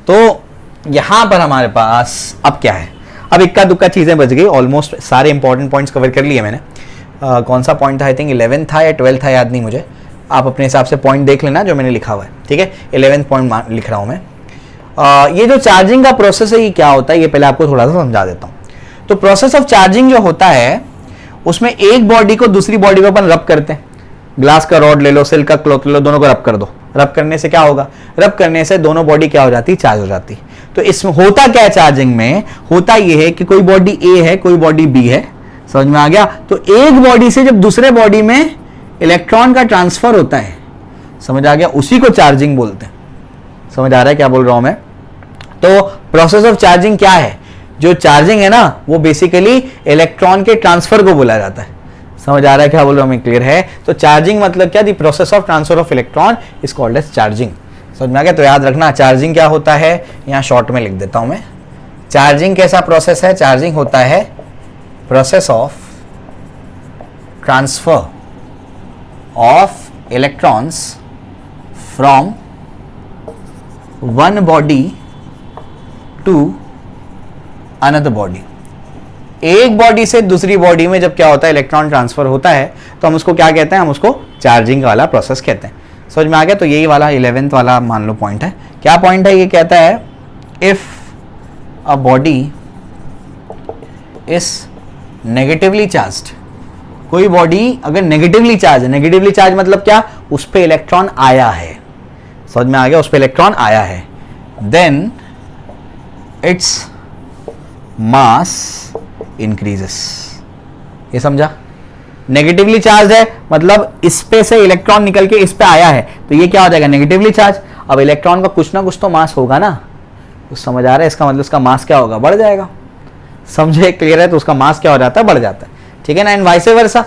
तो यहां पर हमारे पास अब क्या है, अब इक्का दुक्का चीजें बच गई, ऑलमोस्ट सारे इंपॉर्टेंट पॉइंट्स कवर कर लिए मैंने। कौन सा पॉइंट था, आई थिंक 11th था या 12th था, याद नहीं मुझे। आप अपने हिसाब से पॉइंट देख लेना जो मैंने लिखा हुआ है, ठीक है। 11th पॉइंट लिख रहा हूं मैं। ये जो चार्जिंग का प्रोसेस है ये क्या होता है, ये पहले आपको थोड़ा सा समझा देता हूं। तो प्रोसेस ऑफ चार्जिंग जो होता है उसमें एक बॉडी को दूसरी बॉडी को अपन रब करते हैं। ग्लास का रॉड ले लो, सिल्क का क्लॉथ ले लो, दोनों को रब कर दो। रब करने से क्या होगा, रब करने से दोनों बॉडी क्या हो जाती है, चार्ज हो जाती है। तो इसमें होता क्या है, चार्जिंग में होता यह है कि कोई बॉडी ए है, कोई बॉडी बी है, समझ में आ गया। तो एक बॉडी से जब दूसरे बॉडी में इलेक्ट्रॉन का ट्रांसफर होता है, समझ आ गया, उसी को चार्जिंग बोलते हैं। समझ आ रहा है क्या बोल रहा हूं मैं। तो प्रोसेस ऑफ चार्जिंग क्या है, जो चार्जिंग है ना वो बेसिकली इलेक्ट्रॉन के ट्रांसफर को बोला जाता है। समझ आ रहा है क्या बोल रहा हूं मैं, क्लियर है। तो चार्जिंग मतलब क्या, the process of transfer of electron is called as charging. समझ में आ गया। तो याद रखना चार्जिंग क्या होता है, यहां शॉर्ट में लिख देता हूं मैं। चार्जिंग कैसा प्रोसेस है, चार्जिंग होता है process of transfer of electrons from one body to another body. एक बॉडी से दूसरी बॉडी में जब क्या होता है, इलेक्ट्रॉन ट्रांसफर होता है, तो हम उसको क्या कहते हैं, हम उसको चार्जिंग वाला प्रोसेस कहते हैं। समझ में आ गया। तो यही वाला 11th वाला मान लो पॉइंट है। क्या पॉइंट है, ये कहता है if a body is negatively charged, कोई बॉडी अगर नेगेटिवली चार्ज है, नेगेटिवली चार्ज मतलब क्या, उस पे इलेक्ट्रॉन आया है, समझ में आ गया, उस पे इलेक्ट्रॉन आया है, देन इट्स मास इंक्रीजेस। ये समझा, नेगेटिवली चार्ज है मतलब इस पे से इलेक्ट्रॉन निकल के इस पे आया है, तो ये क्या हो जाएगा, नेगेटिवली चार्ज। अब इलेक्ट्रॉन का कुछ ना कुछ तो मास होगा ना, तो समझ आ रहा है, इसका मतलब उसका मास क्या होगा, बढ़ जाएगा। समझे, क्लियर है। तो उसका मास क्या हो जाता है, बढ़ जाता है, ठीक है ना। एंड वाइसे वर्सा,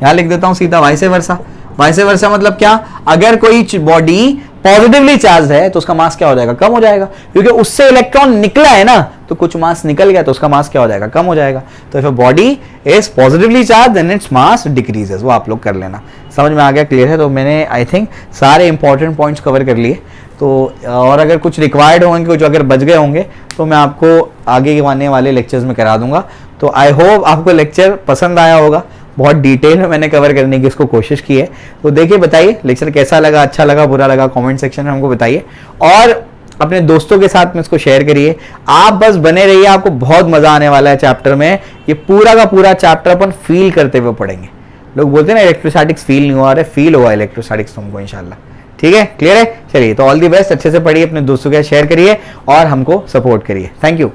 यहां लिख देता हूं सीधा, वाइसे वर्सा। वाइसे वर्सा मतलब क्या, अगर कोई बॉडी पॉजिटिवली चार्ज है तो उसका मास क्या हो जाएगा, कम हो जाएगा, क्योंकि उससे इलेक्ट्रॉन निकला है ना, तो कुछ मास निकल गया तो उसका मास क्या हो जाएगा, कम हो जाएगा। तो if a body is positively charge then its mass decreases. वो आप लोग कर लेना, समझ में आ गया, क्लियर है। तो मैंने आई थिंक सारे इंपॉर्टेंट पॉइंट्स कवर कर लिए। तो और अगर कुछ रिक्वायर्ड होंगे, कुछ अगर बच गए होंगे तो मैं आपको आगे आने वाले लेक्चर्स में करा दूंगा। तो आई होप आपको लेक्चर पसंद आया होगा, बहुत डिटेल में मैंने कवर करने की इसको कोशिश की है। तो देखिए, बताइए लेक्चर कैसा लगा, अच्छा लगा, बुरा लगा, कमेंट सेक्शन में हमको बताइए, और अपने दोस्तों के साथ में इसको शेयर करिए। आप बस बने रहिए, आपको बहुत मजा आने वाला है चैप्टर में। ये पूरा का पूरा चैप्टर अपन फील करते हुए पढ़ेंगे। लोग बोलते हैं ना इलेक्ट्रोस्टैटिक्स फील नहीं हुआ, अरे फील हुआ इलेक्ट्रोस्टैटिक्स तुमको इंशाल्लाह, ठीक है, क्लियर है। चलिए, तो ऑल दी बेस्ट, अच्छे से पढ़िए, अपने दोस्तों के साथ शेयर करिए और हमको सपोर्ट करिए। Thank you.